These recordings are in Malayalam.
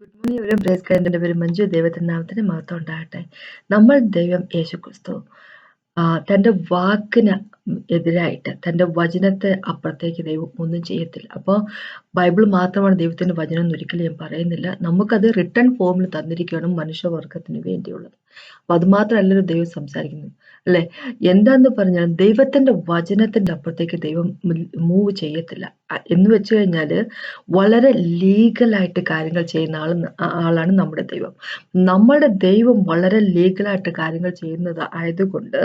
ഗുഡ് മോർണിംഗ് ഒരു പ്രൈസ് കാരൻ്റെ എൻ്റെ പേര് മഞ്ജു. ദൈവത്തിൻ്റെ നാമത്തിന് മഹത്വം ഉണ്ടാകട്ടെ. നമ്മൾ ദൈവം യേശുക്രിസ്തു തൻ്റെ വാക്കിന് എതിരായിട്ട് തൻ്റെ വചനത്തെ അപ്പുറത്തേക്ക് ദൈവം ഒന്നും ചെയ്യത്തില്ല. അപ്പോൾ ബൈബിൾ മാത്രമാണ് ദൈവത്തിൻ്റെ വചനം എന്ന് ഒരിക്കലും ഞാൻ പറയുന്നില്ല. നമുക്കത് റിട്ടേൺ ഫോമിൽ തന്നിരിക്കുകയാണ് മനുഷ്യവർഗത്തിന് വേണ്ടിയുള്ളത്. അപ്പം അതുമാത്രമല്ലല്ലോ ദൈവം സംസാരിക്കുന്നത്, അല്ലേ? എന്താന്ന് പറഞ്ഞാൽ ദൈവത്തിൻ്റെ വചനത്തിൻ്റെ അപ്പുറത്തേക്ക് ദൈവം മൂവ് ചെയ്യത്തില്ല. എന്ന് വെച്ച് കഴിഞ്ഞാൽ വളരെ ലീഗലായിട്ട് കാര്യങ്ങൾ ചെയ്യുന്ന ആളാണ് നമ്മുടെ ദൈവം. നമ്മുടെ ദൈവം വളരെ ലീഗലായിട്ട് കാര്യങ്ങൾ ചെയ്യുന്നത് ആയതുകൊണ്ട്,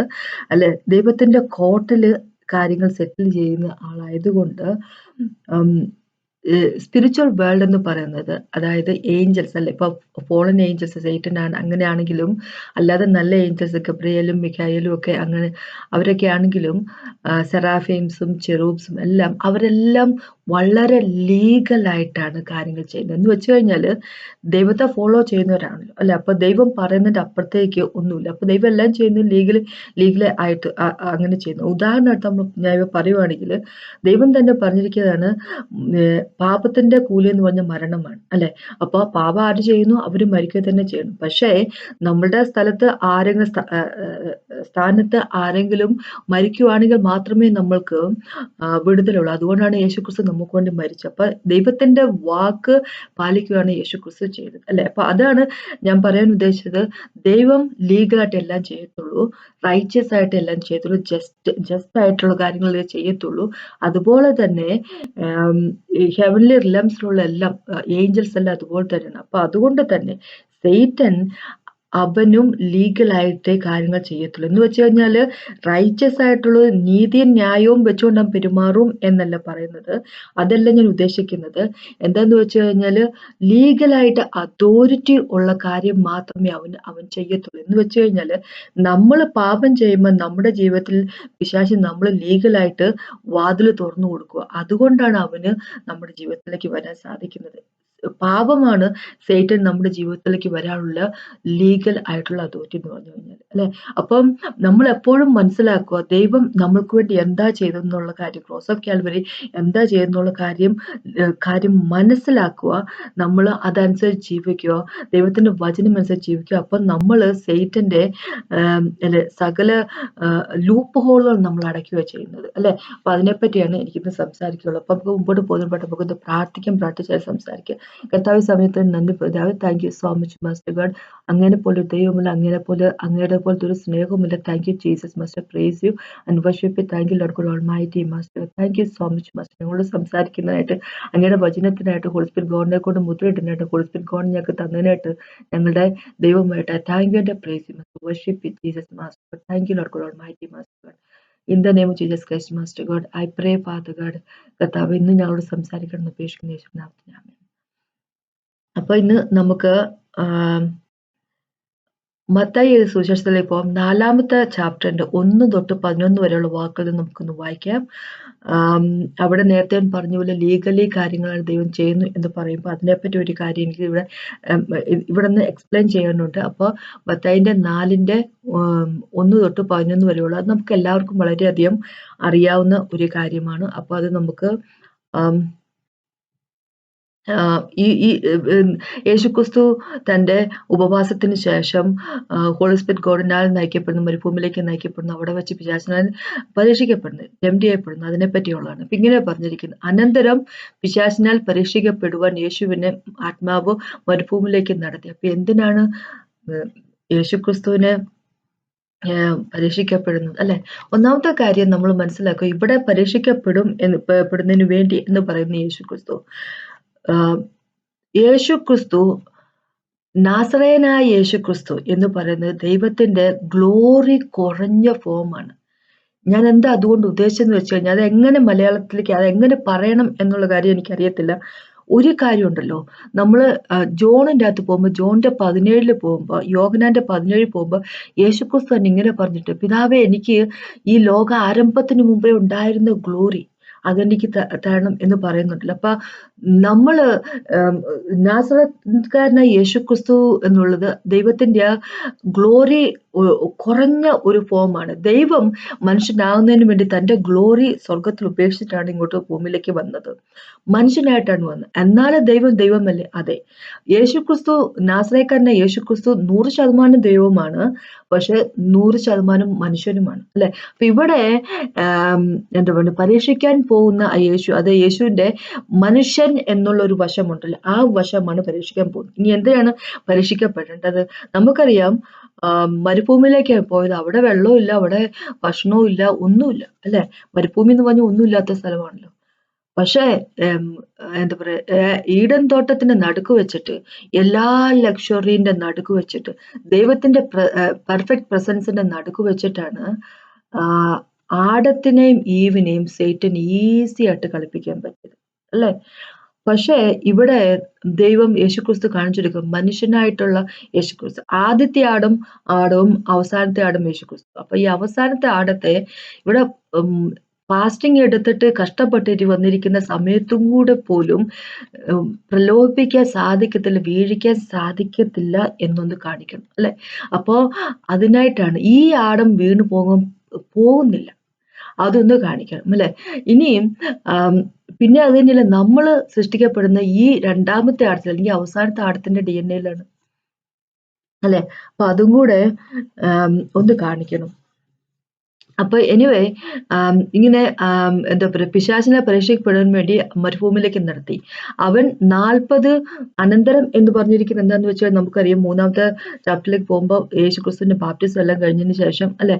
അല്ലെ, ദൈവത്തിന്റെ കോർട്ടില് കാര്യങ്ങൾ സെറ്റിൽ ചെയ്യുന്ന ആളായതുകൊണ്ട് സ്പിരിച്വൽ വേൾഡ് എന്ന് പറയുന്നത്, അതായത് ഏഞ്ചൽസ്, അല്ലെ, ഇപ്പൊ ഫോളൻ ഏഞ്ചൽസ് സൈറ്റനാണ് അങ്ങനെയാണെങ്കിലും, അല്ലാതെ നല്ല ഏഞ്ചൽസ് ഗബ്രിയേലും മിഖായേലും ഒക്കെ അങ്ങനെ അവരൊക്കെ ആണെങ്കിലും, സെറാഫീംസും ചെറൂബ്സും എല്ലാം അവരെല്ലാം വളരെ ലീഗലായിട്ടാണ് കാര്യങ്ങൾ ചെയ്യുന്നത്. എന്ന് വെച്ച് കഴിഞ്ഞാൽ ദൈവത്തെ ഫോളോ ചെയ്യുന്നവരാണല്ലോ, അല്ലെ? അപ്പൊ ദൈവം പറയുന്നതിന്റെ അപ്പുറത്തേക്ക് ഒന്നുമില്ല. അപ്പൊ ദൈവം എല്ലാം ചെയ്യുന്നത് ലീഗൽ ആയിട്ട് അങ്ങനെ ചെയ്യുന്നു. ഉദാഹരണമായിട്ട് നമ്മൾ ഞാൻ പറയുവാണെങ്കിൽ, ദൈവം തന്നെ പറഞ്ഞിരിക്കുന്നതാണ്, പാപത്തിന്റെ കൂലി എന്ന് പറഞ്ഞ മരണമാണ്, അല്ലെ? അപ്പൊ പാപം ആര് ചെയ്യുന്നു? അവര് മരിക്കുക തന്നെ ചെയ്യണം. പക്ഷേ നമ്മളുടെ സ്ഥാനത്ത് ആരെങ്കിലും മരിക്കുവാണെങ്കിൽ മാത്രമേ നമ്മൾക്ക് വിടുതലുള്ളൂ. അതുകൊണ്ടാണ് യേശുക്രിസ്തു നമുക്ക് വേണ്ടി മരിച്ചത്. അപ്പൊ ദൈവത്തിന്റെ വാക്ക് പാലിക്കുകയാണ് യേശുക്രിസ്തു ചെയ്തത്, അല്ലെ? അപ്പൊ അതാണ് ഞാൻ പറയാൻ ഉദ്ദേശിച്ചത്. ദൈവം ലീഗലായിട്ട് എല്ലാം ചെയ്യത്തുള്ളൂ, റൈച്ചസ് ആയിട്ട് എല്ലാം ചെയ്യത്തുള്ളൂ, ജസ്റ്റ് ആയിട്ടുള്ള കാര്യങ്ങളെ ചെയ്യത്തുള്ളൂ. അതുപോലെ തന്നെ ഹെവൻലി റിലംസിലുള്ള എല്ലാം ഏഞ്ചൽസ് എല്ലാം അതുപോലെ തന്നെയാണ്. അപ്പൊ അതുകൊണ്ട് തന്നെ സൈറ്റൻ അവനും ലീഗലായിട്ടേ കാര്യങ്ങൾ ചെയ്യത്തുള്ളൂ. എന്ന് വെച്ച് കഴിഞ്ഞാല് റൈച്ചസ് ആയിട്ടുള്ള നീതിയും ന്യായവും വെച്ചുകൊണ്ട് അവൻ പെരുമാറും എന്നല്ല പറയുന്നത്. അതല്ല ഞാൻ ഉദ്ദേശിക്കുന്നത്. എന്താന്ന് വെച്ച് കഴിഞ്ഞാല് ലീഗലായിട്ട് അതോറിറ്റി ഉള്ള കാര്യം മാത്രമേ അവൻ ചെയ്യത്തുള്ളൂ. എന്ന് വെച്ച് കഴിഞ്ഞാല് നമ്മൾ പാപം ചെയ്യുമ്പോൾ നമ്മുടെ ജീവിതത്തിൽ പിശാച് നമ്മൾ ലീഗലായിട്ട് വാതിൽ തുറന്നു കൊടുക്കുക. അതുകൊണ്ടാണ് അവന് നമ്മുടെ ജീവിതത്തിലേക്ക് വരാൻ സാധിക്കുന്നത്. പാപമാണ് സൈറ്റൻ നമ്മുടെ ജീവിതത്തിലേക്ക് വരാനുള്ള ലീഗൽ ആയിട്ടുള്ള അതോറിറ്റി എന്ന് പറഞ്ഞു കഴിഞ്ഞാൽ, അല്ലെ? അപ്പം നമ്മൾ എപ്പോഴും മനസ്സിലാക്കുക, ദൈവം നമ്മൾക്ക് വേണ്ടി എന്താ ചെയ്തെന്നുള്ള കാര്യം, ക്രോസ് ഓഫ് കാൽവറി എന്താ ചെയ്തെന്നുള്ള കാര്യം മനസ്സിലാക്കുക. നമ്മൾ അതനുസരിച്ച് ജീവിക്കുക, ദൈവത്തിന്റെ വചനം അനുസരിച്ച് ജീവിക്കുക. അപ്പം നമ്മൾ സൈറ്റന്റെ അല്ലെ സകല ലൂപ്പ് ഹോളുകൾ നമ്മൾ അടയ്ക്കുക ചെയ്യുന്നത്, അല്ലെ? അപ്പൊ അതിനെപ്പറ്റിയാണ് എനിക്കിന്ന് സംസാരിക്കുള്ളൂ. അപ്പൊ നമുക്ക് മുമ്പോട്ട് പോകുന്നതിന് നമുക്ക് പ്രാർത്ഥിച്ചാൽ സംസാരിക്കാം. കർത്താവ് സമയത്ത് നന്ദി പിതാവേ. Thank you so much master God. അങ്ങനെ പോലെ ദൈവമില്ല, അങ്ങയുടെ പോലത്തെ ഒരു സ്നേഹമില്ല. Thank you Jesus master. Praise you and worship you. Thank you Lord God almighty master. Thank you so much master. ഞങ്ങളോട് സംസാരിക്കുന്നതിനായിട്ട്, അങ്ങയുടെ വചനത്തിനായിട്ട്, ഹോളി സ്പിരിറ്റ് ഗോഡിനെ കൊണ്ട് മുദ്രയിടുന്നതിനായിട്ട്, ഹോളി സ്പിരിറ്റ് ഗോഡ് ഞങ്ങൾക്ക് തന്നതിനായിട്ട് ഞങ്ങളുടെ ദൈവമായിട്ട് thank you and praise you master. Worship you Jesus master. Thank you Lord God almighty master God. In the name of Jesus Christ master God I pray father God. കർത്താവ് ഇന്ന് ഞങ്ങളോട് സംസാരിക്കണം എന്ന് അപേക്ഷിക്കുന്ന യേശുവിന്റെ നാമത്തിൽ. അപ്പൊ ഇന്ന് നമുക്ക് മത്തായി സുവിശേഷത്തിലേക്ക് പോകാം. 4-ാമത്തെ ചാപ്റ്ററിന്റെ 1 തൊട്ട് 11 വരെയുള്ള വാക്കുകൾ നമുക്കൊന്ന് വായിക്കാം. അവിടെ നേരത്തെ പറഞ്ഞ പോലെ ലീഗലി കാര്യങ്ങൾ ദൈവം ചെയ്യുന്നു എന്ന് പറയുമ്പോൾ അതിനെപ്പറ്റി ഒരു കാര്യം എനിക്ക് ഇവിടെ നിന്ന് എക്സ്പ്ലെയിൻ ചെയ്യാനുണ്ട്. അപ്പോൾ മത്തായിന്റെ 4-ന്റെ 1 തൊട്ട് 11 വരെയുള്ള, അത് നമുക്ക് എല്ലാവർക്കും വളരെയധികം അറിയാവുന്ന ഒരു കാര്യമാണ്. അപ്പോൾ അത് നമുക്ക് യേശുക്രിസ്തു തന്റെ ഉപവാസത്തിന് ശേഷം ഹോളി സ്പിരിറ്റ് ഗോഡിനാൽ നയിക്കപ്പെടുന്നു, മരുഭൂമിയിലേക്ക് നയിക്കപ്പെടുന്നു, അവിടെ വെച്ച് പിശാചിനാൽ പരീക്ഷിക്കപ്പെടുന്നു, ടെംപ്റ്റ് ചെയ്യപ്പെടുന്നു. അതിനെപ്പറ്റിയുള്ളതാണ്. ഇപ്പൊ ഇങ്ങനെ പറഞ്ഞിരിക്കുന്നത്, അനന്തരം പിശാചിനാൽ പരീക്ഷിക്കപ്പെടുവാൻ യേശുവിനെ ആത്മാവ് മരുഭൂമിയിലേക്ക് നടത്തി. അപ്പൊ എന്തിനാണ് യേശുക്രിസ്തുവിനെ പരീക്ഷിക്കപ്പെടുന്നത്, അല്ലെ? ഒന്നാമത്തെ കാര്യം നമ്മൾ മനസ്സിലാക്കുക, ഇവിടെ പരീക്ഷിക്കപ്പെടുന്നതിന് വേണ്ടി എന്ന് പറയുന്ന യേശുക്രിസ്തു നാസറേയനായ യേശുക്രിസ്തു എന്ന് പറയുന്നത് ദൈവത്തിന്റെ ഗ്ലോറി കുറഞ്ഞ ഫോമാണ്. ഞാൻ എന്താ അതുകൊണ്ട് ഉദ്ദേശിച്ചെന്ന് വെച്ച് കഴിഞ്ഞാൽ, അതെങ്ങനെ മലയാളത്തിലേക്ക് അതെങ്ങനെ പറയണം എന്നുള്ള കാര്യം എനിക്കറിയത്തില്ല. ഒരു കാര്യമുണ്ടല്ലോ, നമ്മള് ജോണിന്റെ അകത്ത് പോകുമ്പോൾ, ജോണിന്റെ 17 പോകുമ്പോൾ, യോഹന്നാന്റെ 17 പോകുമ്പോൾ യേശുക്രിസ്തു തന്നെ ഇങ്ങനെ പറഞ്ഞിട്ട്, പിതാവേ, എനിക്ക് ഈ ലോക ആരംഭത്തിന് മുമ്പേ ഉണ്ടായിരുന്ന ഗ്ലോറി അതെനിക്ക് തരണം എന്ന് പറയുന്നുണ്ടല്ലോ. അപ്പൊ നമ്മള് നാസറത്ത്കാരനായ യേശുക്രിസ്തു എന്നുള്ളത് ദൈവത്തിന്റെ ഗ്ലോറി കുറഞ്ഞ ഒരു ഫോമാണ്. ദൈവം മനുഷ്യനാകുന്നതിന് വേണ്ടി തന്റെ ഗ്ലോറി സ്വർഗത്തിൽ ഉപേക്ഷിച്ചിട്ടാണ് ഇങ്ങോട്ട് ഭൂമിയിലേക്ക് വന്നത്. മനുഷ്യനായിട്ടാണ് വന്നത്. എന്നാലും ദൈവം ദൈവമല്ലേ? അതെ. നാസറേക്കാരനായ യേശുക്രിസ്തു 100% ദൈവവുമാണ്. പക്ഷെ 100% മനുഷ്യനുമാണ്. അല്ലെ? അപ്പൊ ഇവിടെ എന്താ പറയുക, പരീക്ഷിക്കാൻ പോകുന്ന ആ യേശു, അത് യേശുവിന്റെ മനുഷ്യൻ എന്നുള്ള ഒരു വശമുണ്ടല്ലോ, ആ വശമാണ് പരീക്ഷിക്കാൻ പോകുന്നത്. ഇനി എന്തിനാണ് പരീക്ഷിക്കപ്പെടേണ്ടത്? നമുക്കറിയാം, മരുഭൂമിയിലേക്കാണ് പോയത്. അവിടെ വെള്ളവും ഇല്ല, അവിടെ ഭക്ഷണവും ഇല്ല, ഒന്നുമില്ല. അല്ലെ? മരുഭൂമി എന്ന് പറഞ്ഞാൽ ഒന്നുമില്ലാത്ത സ്ഥലമാണല്ലോ. പക്ഷേ എന്താ പറയാ, ഈഡൻ തോട്ടത്തിന്റെ നടുക്ക് വെച്ചിട്ട്, എല്ലാ ലക്ഷറിന്റെ നടുക്ക് വെച്ചിട്ട്, ദൈവത്തിന്റെ പെർഫെക്റ്റ് പ്രസൻസിന്റെ നടുക്ക് വെച്ചിട്ടാണ് ആഡത്തിനെയും ഈവിനെയും സൈറ്റൻ ഈസി ആയിട്ട് കളിപ്പിക്കാൻ പറ്റിയത്. അല്ലേ? പക്ഷേ ഇവിടെ ദൈവം യേശുക്രിസ്തു കാണിച്ചെടുക്കും, മനുഷ്യനായിട്ടുള്ള യേശുക്രിസ്തു. ആദ്യത്തെ ആടവും അവസാനത്തെ ആടും യേശുക്രിസ്തു. അപ്പൊ ഈ അവസാനത്തെ ആടത്തെ ഇവിടെ ഫാസ്റ്റിംഗ് എടുത്തിട്ട് കഷ്ടപ്പെട്ടിട്ട് വന്നിരിക്കുന്ന സമയത്തും കൂടെ പോലും പ്രലോഭിപ്പിക്കാൻ സാധിക്കത്തില്ല, വീഴിക്കാൻ സാധിക്കത്തില്ല എന്നൊന്ന് കാണിക്കണം. അല്ലെ? അപ്പോ അതിനായിട്ടാണ് ഈ ആടം വീണു പോകുന്നില്ല, അതൊന്ന് കാണിക്കണം. അല്ലെ? ഇനിയും പിന്നെ അത് തന്നെയല്ല, നമ്മള് സൃഷ്ടിക്കപ്പെടുന്ന ഈ രണ്ടാമത്തെ ആടത്തിൽ അല്ലെങ്കിൽ അവസാനത്തെ ആടത്തിന്റെ DNA യിലാണ്. അല്ലെ? അപ്പൊ അതും കൂടെ ഒന്ന് കാണിക്കണം. അപ്പൊ എനിവേ, ഇങ്ങനെ എന്താ പറയുക, പിശാചിനെ പരീക്ഷിക്കപ്പെടാൻ വേണ്ടി മരുഭൂമിയിലേക്ക് നടത്തി. അവൻ 40 അനന്തരം എന്ന് പറഞ്ഞിരിക്കുന്നത് എന്താന്ന് വെച്ചാൽ നമുക്കറിയാം, 3-ാമത്തെ ചാപ്റ്ററിലേക്ക് പോകുമ്പോൾ യേശുക്രിസ്തുവിന്റെ ബാപ്റ്റിസം എല്ലാം കഴിഞ്ഞതിന് ശേഷം, അല്ലെ,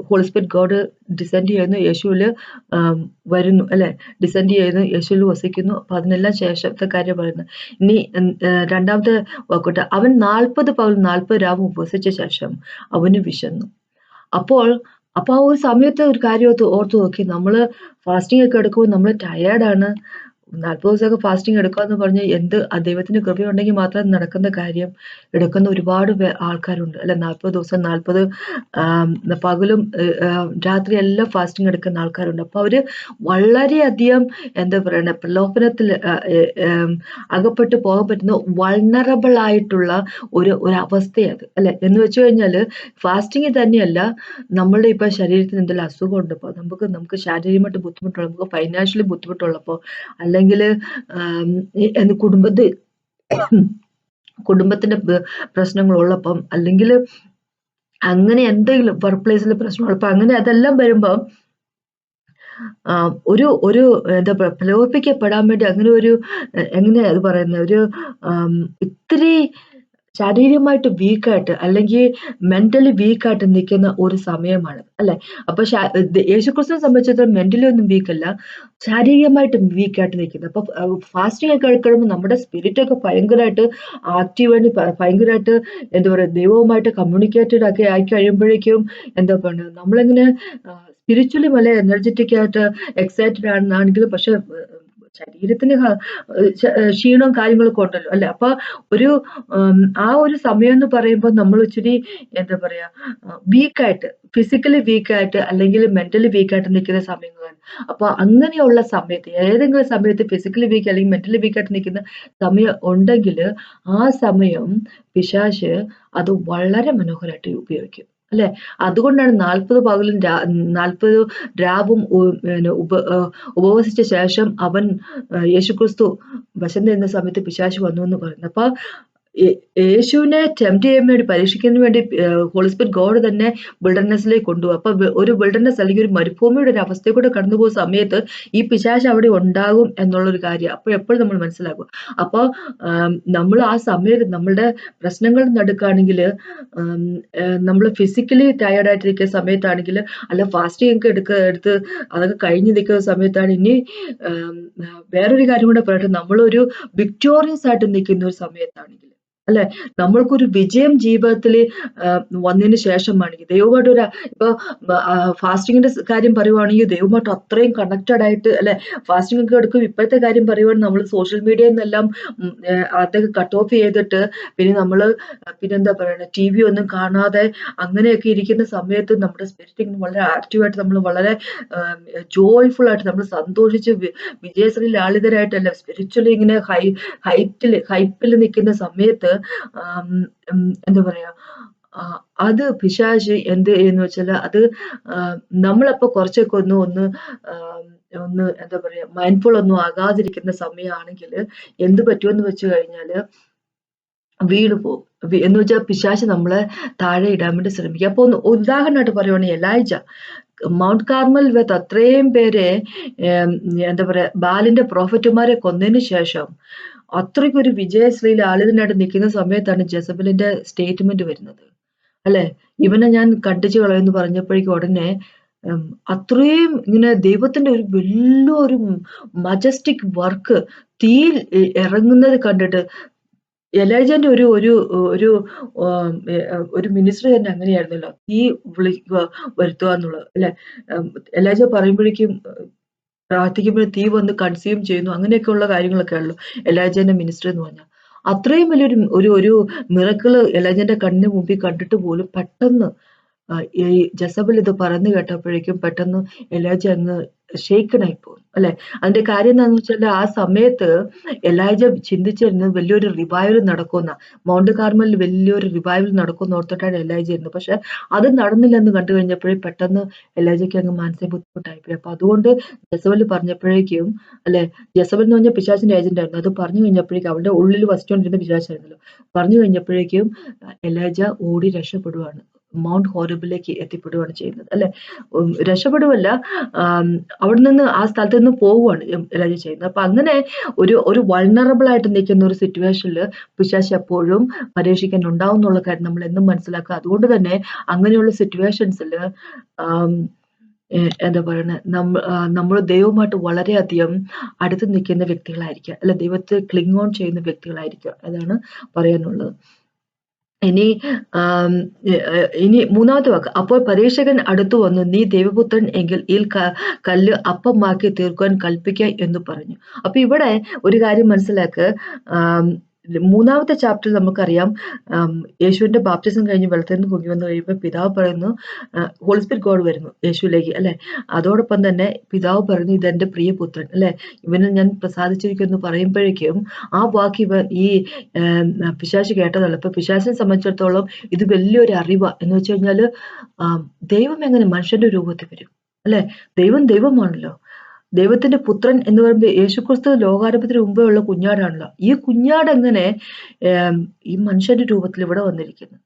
ഹോളി സ്പിരിറ്റ് ഗോഡ് ഡിസെൻഡ് ചെയ്യുന്നു, യേശുവിൽ വരുന്നു, അല്ലെ, ഡിസെൻഡ് ചെയ്യുന്നു, യേശുവിൽ വസിക്കുന്നു. അപ്പൊ അതിനെല്ലാം ശേഷത്തെ കാര്യം പറയുന്നത്. ഇനി 2-ാമത്തെ വാക്കോട്ടെ, അവൻ 40 പകൽ 40 രാവും ഉപവസിച്ച ശേഷം അവന് വിശന്നു. അപ്പൊ ആ ഒരു സമയത്ത് ഒരു കാര്യം ഓർത്ത് നോക്കി, നമ്മള് ഫാസ്റ്റിംഗ് ഒക്കെ എടുക്കുമ്പോൾ നമ്മൾ ടയേർഡാണ്. 40 ദിവസമൊക്കെ ഫാസ്റ്റിംഗ് എടുക്കാന്ന് പറഞ്ഞ് ദൈവത്തിന്റെ കൃപയുണ്ടെങ്കിൽ മാത്രം നടക്കുന്ന കാര്യം. എടുക്കുന്ന ഒരുപാട് ആൾക്കാരുണ്ട്, അല്ലെ? 40 ദിവസം 40 പകലും രാത്രി എല്ലാം ഫാസ്റ്റിംഗ് എടുക്കുന്ന ആൾക്കാരുണ്ട്. അപ്പൊ അവര് വളരെയധികം എന്താ പറയണ, പ്രലോഭനത്തിൽ അകപ്പെട്ടു പോകാൻ പറ്റുന്ന വൾണറബിൾ ആയിട്ടുള്ള ഒരു അവസ്ഥയത്, അല്ലെ? എന്ന് വെച്ച് കഴിഞ്ഞാല് ഫാസ്റ്റിംഗ് തന്നെയല്ല, നമ്മളുടെ ഇപ്പൊ ശരീരത്തിന് എന്തെങ്കിലും അസുഖം ഉണ്ടപ്പോ, നമുക്ക് ശാരീരികമായിട്ട് ബുദ്ധിമുട്ടുള്ള, നമുക്ക് ഫൈനാൻഷ്യലി ബുദ്ധിമുട്ടുള്ളപ്പോ, അല്ലെങ്കിൽ കുടുംബത്തിന്റെ പ്രശ്നങ്ങളുള്ളപ്പം, അല്ലെങ്കിൽ അങ്ങനെ എന്തെങ്കിലും വർക്ക് പ്ലേസിൽ പ്രശ്നമുള്ളപ്പോ, അങ്ങനെ അതെല്ലാം വരുമ്പോ ഒരു എന്താ പറയുക, പ്രലോഭിപ്പിക്കപ്പെടാൻ വേണ്ടി അങ്ങനെ ഒരു എങ്ങനെയാ അത് പറയുന്നത്, ഒരു ഇത്തിരി ശാരീരികമായിട്ട് വീക്കായിട്ട് അല്ലെങ്കിൽ മെന്റലി വീക്കായിട്ട് നിൽക്കുന്ന ഒരു സമയമാണ്, അല്ലെ? അപ്പൊ യേശുക്രിസ്തുവിനെ സംബന്ധിച്ചിടത്തോളം മെന്റലി ഒന്നും വീക്കല്ല, ശാരീരികമായിട്ട് വീക്കായിട്ട് നിൽക്കുന്നത്. അപ്പൊ ഫാസ്റ്റിംഗ് ഒക്കെ കഴിക്കുമ്പോൾ നമ്മുടെ സ്പിരിറ്റ് ഒക്കെ ഭയങ്കരമായിട്ട് ആക്റ്റീവായിട്ട്, ഭയങ്കരമായിട്ട് എന്താ പറയുക, ദൈവവുമായിട്ട് കമ്മ്യൂണിക്കേറ്റഡ് ഒക്കെ ആയി കഴിയുമ്പോഴേക്കും എന്താ പറയുക, നമ്മളിങ്ങനെ സ്പിരിച്വലി വളരെ എനർജറ്റിക് ആയിട്ട് എക്സൈറ്റഡ് ആണെങ്കിലും, പക്ഷെ ശരീരത്തിന് ക്ഷീണവും കാര്യങ്ങളൊക്കെ ഉണ്ടല്ലോ, അല്ലെ? അപ്പൊ ഒരു ആ ഒരു സമയം എന്ന് പറയുമ്പോൾ നമ്മൾ ഇച്ചിരി എന്താ പറയാ, വീക്കായിട്ട്, ഫിസിക്കലി വീക്കായിട്ട് അല്ലെങ്കിൽ മെന്റലി വീക്കായിട്ട് നിൽക്കുന്ന സമയങ്ങളാണ്. അപ്പൊ അങ്ങനെയുള്ള സമയത്ത്, ഏതെങ്കിലും സമയത്ത് ഫിസിക്കലി വീക്ക് അല്ലെങ്കിൽ മെന്റലി വീക്കായിട്ട് നിൽക്കുന്ന സമയം ഉണ്ടെങ്കിൽ, ആ സമയം പിശാച് അത് വളരെ മനോഹരമായിട്ട് ഉപയോഗിക്കും, അല്ലെ? അതുകൊണ്ടാണ് 40 പകലും 40 രാവും ഉപവസിച്ച ശേഷം അവൻ യേശുക്രിസ്തു വിശന്നിരുന്ന സമയത്ത് പിശാച് വന്നു എന്ന് പറയുന്നത്. അപ്പൊ യേശുവിനെ ടെംപ്റ്റ് ചെയ്യാൻ വേണ്ടി, പരീക്ഷിക്കാൻ വേണ്ടി ഹോളി സ്പിരിറ്റ് ഗോഡ് തന്നെ വിൽഡർനെസ്സിലേക്ക് കൊണ്ടുപോകും. അപ്പൊ ഒരു വിൽഡർനെസ് അല്ലെങ്കിൽ ഒരു മരുഭൂമിയുടെ ഒരു അവസ്ഥയിൽ കൂടെ കടന്നു പോകുന്ന സമയത്ത് ഈ പിശാച് അവിടെ ഉണ്ടാകും എന്നുള്ളൊരു കാര്യം അപ്പൊ എപ്പോഴും നമ്മൾ മനസ്സിലാക്കും. അപ്പൊ നമ്മൾ ആ സമയത്ത് നമ്മളുടെ പ്രശ്നങ്ങൾ നടക്കുകയാണെങ്കിൽ, നമ്മൾ ഫിസിക്കലി ടയേർഡ് ആയിട്ടിരിക്കുന്ന സമയത്താണെങ്കിൽ, അല്ല ഫാസ്റ്റിംഗ് ഒക്കെ എടുത്ത് അതൊക്കെ കഴിഞ്ഞ് നിൽക്കുന്ന സമയത്താണ്. ഇനി വേറൊരു കാര്യം കൂടെ പറയട്ടെ, നമ്മളൊരു വിക്ടോറിയസ് ആയിട്ട് നിൽക്കുന്ന ഒരു സമയത്താണെങ്കിൽ, അല്ലെ? നമ്മൾക്കൊരു വിജയം ജീവിതത്തില് വന്നതിന് ശേഷമാണെങ്കിൽ ദൈവമായിട്ടൊരു ഇപ്പൊ ഫാസ്റ്റിങ്ങിന്റെ കാര്യം പറയുവാണെങ്കിൽ ദൈവമായിട്ട് അത്രയും കണക്റ്റഡ് ആയിട്ട് അല്ലെ? ഫാസ്റ്റിംഗ് ഒക്കെ എടുക്കും. ഇപ്പോഴത്തെ കാര്യം പറയുവാണെങ്കിൽ നമ്മൾ സോഷ്യൽ മീഡിയയിൽ നിന്നെല്ലാം അതൊക്കെ കട്ട് ഓഫ് ചെയ്തിട്ട് പിന്നെ നമ്മള് പിന്നെന്താ പറയണെ TV ഒന്നും കാണാതെ അങ്ങനെയൊക്കെ ഇരിക്കുന്ന സമയത്ത് നമ്മുടെ സ്പിരിറ്റ് വളരെ ആക്റ്റീവായിട്ട് നമ്മൾ വളരെ ജോയ്ഫുൾ ആയിട്ട് നമ്മൾ സന്തോഷിച്ച് വിജയശ്രീ ലാളിതരായിട്ടല്ല സ്പിരിച്വലി ഇങ്ങനെ ഹൈപ്പിൽ നിൽക്കുന്ന സമയത്ത് ആം, എന്താ പറയാ ആ, അത് പിശാച് എന്ത് ചെയ്യുന്നു വെച്ചാല് അത് നമ്മളപ്പോ കുറച്ചൊക്കെ ആം, ഒന്ന് എന്താ പറയാ മൈൻഡ്ഫുൾ ഒന്നും ആകാതിരിക്കുന്ന സമയമാണെങ്കിൽ എന്ത് പറ്റുമെന്ന് വെച്ച് കഴിഞ്ഞാല് വീണ് പോകും. എന്ന് വെച്ചാൽ പിശാച് നമ്മളെ താഴെ ഇടാൻ വേണ്ടി ശ്രമിക്കും. അപ്പൊ ഒന്ന് ഉദാഹരണമായിട്ട് പറയുവാണെങ്കിൽ എലൈജ മൗണ്ട് കാർമൽ വെത്ത് അത്രയും പേരെ ഏം, എന്താ പറയാ ബാലിന്റെ പ്രോഫറ്റുമാരെ കൊന്നതിന് ശേഷം അത്രയ്ക്കൊരു വിജയശ്രീയിൽ ആളിതിനായിട്ട് നിൽക്കുന്ന സമയത്താണ് ജെസബലിന്റെ സ്റ്റേറ്റ്മെന്റ് വരുന്നത്. അല്ലെ? ഇവനെ ഞാൻ കണ്ടിച്ച് കളയുമെന്ന് പറഞ്ഞപ്പോഴേക്കും ഉടനെ ഉം, അത്രയും ഇങ്ങനെ ദൈവത്തിന്റെ ഒരു വലിയൊരു മജസ്റ്റിക് വർക്ക് തീയിൽ ഇറങ്ങുന്നത് കണ്ടിട്ട് എലൈജാന്റെ ഒരു ഒരു മിനിസ്ട്രി തന്നെ അങ്ങനെയായിരുന്നല്ലോ. തീ വിളിക്കുക വരുത്തുക എന്നുള്ളത് അല്ലെ? എലൈജ പറയുമ്പോഴേക്കും പ്രാർത്ഥിക്കുമ്പോൾ തീ വന്ന് കൺസ്യൂം ചെയ്യുന്നു. അങ്ങനെയൊക്കെയുള്ള കാര്യങ്ങളൊക്കെയാണല്ലോ എലൈജാന്റെ മിനിസ്ട്രി എന്ന് പറഞ്ഞാൽ. അത്രയും വലിയൊരു ഒരു മിറക്കിള് എലൈജാന്റെ കണ്ണിന് മുമ്പിൽ കണ്ടിട്ട് പോലും പെട്ടെന്ന് ഈ ജെസബൽ ഇത് പറയുന്നത് കേട്ടപ്പോഴേക്കും പെട്ടെന്ന് എലൈജ അങ്ങ് ഷേക്കൺ ആയി പോകും അല്ലെ? അതിന്റെ കാര്യം എന്താന്ന് വെച്ചാൽ ആ സമയത്ത് എലൈജ ചിന്തിച്ചിരുന്നത് വലിയൊരു റിവൈവൽ നടക്കുന്ന മൗണ്ട് കാർമലിൽ വലിയൊരു റിവൈവൽ നടക്കുന്ന ഓർത്തിട്ടാണ് എലൈജ ഇരുന്നത്. പക്ഷെ അത് നടന്നില്ലെന്ന് കണ്ടു കഴിഞ്ഞപ്പോഴേ പെട്ടെന്ന് എലൈജയ്ക്ക് അങ്ങ് മാനസിക ബുദ്ധിമുട്ടായിപ്പോയി. അപ്പൊ അതുകൊണ്ട് ജെസബൽ പറഞ്ഞപ്പോഴേക്കും അല്ലെ? ജെസബൽ എന്ന് പറഞ്ഞാൽ പിശാചിന്റെ ഏജന്റ് ആയിരുന്നു. അത് പറഞ്ഞു കഴിഞ്ഞപ്പോഴേക്കും അവളുടെ ഉള്ളിൽ വസിച്ചുകൊണ്ടിരുന്ന പിശാചായിരുന്നല്ലോ. പറഞ്ഞു കഴിഞ്ഞപ്പോഴേക്കും എലൈജ ഓടി രക്ഷപ്പെടുവാണ്. മൗണ്ട് ഹോരബിലേക്ക് എത്തിപ്പെടുകയാണ് ചെയ്യുന്നത് അല്ലെ? രക്ഷപ്പെടുവല്ല, അവിടെ നിന്ന് ആ സ്ഥലത്ത് നിന്ന് പോവുകയാണ് എലൈജ ചെയ്യുന്നത്. അപ്പൊ അങ്ങനെ ഒരു വൾണറബിൾ ആയിട്ട് നിൽക്കുന്ന ഒരു സിറ്റുവേഷനിൽ പിശാച് എപ്പോഴും പരീക്ഷിക്കാൻ ഉണ്ടാവും എന്നുള്ള കാര്യം നമ്മൾ എന്നും മനസ്സിലാക്കുക. അതുകൊണ്ട് തന്നെ അങ്ങനെയുള്ള സിറ്റുവേഷൻസിൽ എന്താ പറയണെ നമ്മൾ ദൈവവുമായിട്ട് വളരെയധികം അടുത്ത് നിൽക്കുന്ന വ്യക്തികളായിരിക്കുക അല്ലെ? ദൈവത്തെ ക്ലിങ് ഓൺ ചെയ്യുന്ന വ്യക്തികളായിരിക്കുക. അതാണ് പറയാനുള്ളത്. ഇനി ഇനി മൂന്നാമത്തെ വാക്ക്. അപ്പോൾ പരീക്ഷകൻ അടുത്തു വന്നു, നീ ദൈവപുത്രൻ എങ്കിൽ ഈ കല്ല് അപ്പമാക്കി തീർക്കുവാൻ കൽപ്പിക്ക എന്ന് പറഞ്ഞു. അപ്പൊ ഇവിടെ ഒരു കാര്യം മനസ്സിലാക്ക്. മൂന്നാമത്തെ ചാപ്റ്ററിൽ നമുക്കറിയാം യേശുവിന്റെ ബാപ്റ്റിസം കഴിഞ്ഞ് വെള്ളത്തിൽ നിന്ന് പൊങ്ങി വന്നു കഴിയുമ്പോൾ പിതാവ് പറയുന്നു, ഹോളി സ്പിരിറ്റ് ഗോഡ് വരുന്നു യേശുവിലേക്ക് അല്ലെ? അതോടൊപ്പം തന്നെ പിതാവ് പറയുന്നു, ഇതെന്റെ പ്രിയപുത്രൻ അല്ലെ? ഇവന് ഞാൻ പ്രസാദിച്ചിരിക്കുന്നു എന്ന് പറയുമ്പോഴേക്കും ആ വാക്ക് ഈ പിശാച് കേട്ടതല്ല. ഇപ്പൊ പിശാചിനെ സംബന്ധിച്ചിടത്തോളം ഇത് വലിയൊരു അറിവാ. എന്ന് വെച്ച് കഴിഞ്ഞാല് ദൈവം എങ്ങനെ മനുഷ്യന്റെ രൂപത്തിൽ വരും അല്ലെ? ദൈവം ദൈവമാണല്ലോ. ദൈവത്തിന്റെ പുത്രൻ എന്ന് പറയുമ്പോൾ യേശുക്രിസ്തു ലോകാരംഭത്തിന് മുമ്പേ ഉള്ള കുഞ്ഞാടാണല്ലോ. ഈ കുഞ്ഞാട് എങ്ങനെ ഈ മനുഷ്യന്റെ രൂപത്തിൽ ഇവിടെ വന്നിരിക്കുന്നു?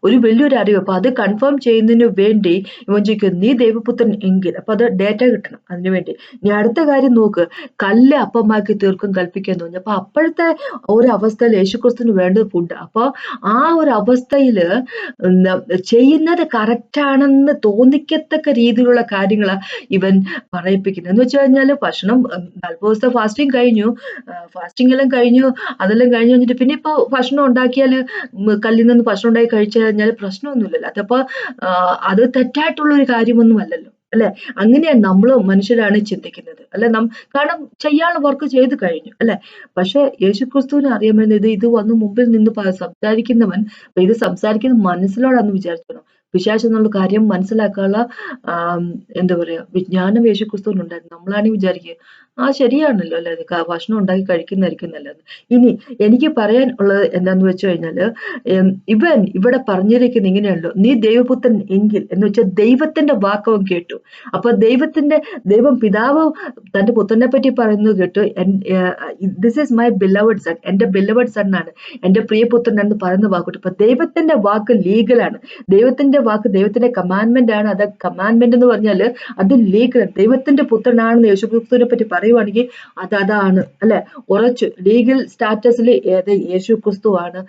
ഒരു വലിയൊരു അറിവ്. അപ്പൊ അത് കൺഫേം ചെയ്യുന്നതിന് വേണ്ടി ഇവൻ ചോദിക്കും, നീ ദൈവപുത്രൻ എങ്കിൽ. അപ്പൊ അത് ഡേറ്റ കിട്ടണം അതിനു വേണ്ടി. ഇനി അടുത്ത കാര്യം നോക്ക്, കല്ല് അപ്പമാക്കി തീർക്കും കൽപ്പിക്കാൻ തോന്നി. അപ്പൊ അപ്പോഴത്തെ ഒരു അവസ്ഥയിൽ യേശുക്രിസ്തുവിന് വേണ്ടത് ഫുഡ്. അപ്പൊ ആ ഒരു അവസ്ഥയില് ചെയ്യുന്നത് കറക്റ്റ് ആണെന്ന് തോന്നിക്കത്തക്ക രീതിയിലുള്ള കാര്യങ്ങളാ ഇവൻ പറയിപ്പിക്കുന്നത്. എന്ന് വെച്ച് കഴിഞ്ഞാല് ഭക്ഷണം 40 ദിവസത്തെ ഫാസ്റ്റിംഗ് കഴിഞ്ഞു. ഫാസ്റ്റിംഗ് എല്ലാം കഴിഞ്ഞു. അതെല്ലാം കഴിഞ്ഞ് കഴിഞ്ഞിട്ട് പിന്നെ ഇപ്പൊ ഭക്ഷണം ഉണ്ടാക്കിയാല് കല്ലിൽ നിന്ന് ഭക്ഷണം ഉണ്ടാക്കി കഴിച്ചു കഴിഞ്ഞാൽ പ്രശ്നമൊന്നുമില്ലല്ലോ. അതപ്പോ അത് തെറ്റായിട്ടുള്ള ഒരു കാര്യമൊന്നും അല്ലല്ലോ അല്ലെ? അങ്ങനെയാണ് നമ്മള് മനുഷ്യരാണ് ചിന്തിക്കുന്നത് അല്ലെ? കാരണം ചെയ്യാനുള്ള വർക്ക് ചെയ്ത് കഴിഞ്ഞു അല്ലെ? പക്ഷെ യേശുക്രിസ്തുവിനെ അറിയാമെന്ന് ഇത് വന്ന് മുമ്പിൽ നിന്ന് സംസാരിക്കുന്നവൻ ഇത് സംസാരിക്കുന്ന മനസ്സിലോടാന്ന് വിചാരിക്കണം. പിശാച് എന്നുള്ള കാര്യം മനസ്സിലാക്കാനുള്ള എന്താ പറയാ വിജ്ഞാനം യേശുക്രിസ്തുവിനുണ്ടായിരുന്നു. നമ്മളാണെങ്കിൽ വിചാരിക്കുക ശരിയാണല്ലോ അല്ലെ? ഭക്ഷണം ഉണ്ടാക്കി കഴിക്കുന്നതായിരിക്കും നല്ലത്. ഇനി എനിക്ക് പറയാൻ ഉള്ളത് എന്താന്ന് വെച്ച് കഴിഞ്ഞാല് ഇവൻ ഇവിടെ പറഞ്ഞിരിക്കുന്ന ഇങ്ങനെയല്ലോ, നീ ദൈവപുത്രൻ എങ്കിൽ എന്ന് വെച്ചാൽ ദൈവത്തിന്റെ വാക്കവൻ കേട്ടു. അപ്പൊ ദൈവം പിതാവ് തന്റെ പുത്രനെ പറ്റി പറയുന്നത് കേട്ടു. This is my beloved sun, എന്റെ ബിലവഡ് സൺ ആണ്, എന്റെ പ്രിയപുത്രൻ എന്ന് പറയുന്ന വാക്കോട്ട്. ഇപ്പൊ ദൈവത്തിന്റെ വാക്ക് ലീഗലാണ്. ദൈവത്തിന്റെ വാക്ക് ദൈവത്തിന്റെ കമാൻഡ്മെന്റ് ആണ്. അത് കമാൻഡ്മെന്റ് എന്ന് പറഞ്ഞാല് അത് ലീഗലാണ്. ദൈവത്തിന്റെ പുത്രനാണെന്ന് യേശുക്രിസ്തുവിനെ പറ്റി പറയുവാണെങ്കിൽ അതാണ് അല്ലെ? ഉറച്ചു ലീഗൽ സ്റ്റാറ്റസിൽ യേശു ക്രിസ്തു ആണ്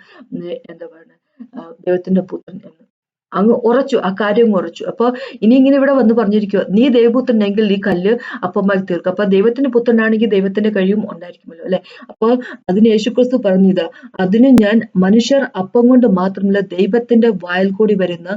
എന്താ പറയുക ദൈവത്തിന്റെ പുത്രൻ എന്ന്. അങ്ങ് ഉറച്ചു, ആ കാര്യം ഉറച്ചു. അപ്പൊ ഇനി ഇങ്ങനെ ഇവിടെ വന്ന് പറഞ്ഞിരിക്കുക, നീ ദൈവപുത്രനെങ്കിൽ ഈ കല്ല് അപ്പമായി തീർക്കും. അപ്പൊ ദൈവത്തിന്റെ പുത്രനാണെങ്കിൽ ദൈവത്തിന്റെ കഴിവും ഉണ്ടായിരിക്കുമല്ലോ അല്ലെ. അപ്പോൾ അതിന് യേശുക്രിസ്തു പറഞ്ഞത്, അതിന് ഞാൻ മനുഷ്യർ അപ്പം കൊണ്ട് മാത്രമല്ല ദൈവത്തിന്റെ വായിൽ കൂടി വരുന്ന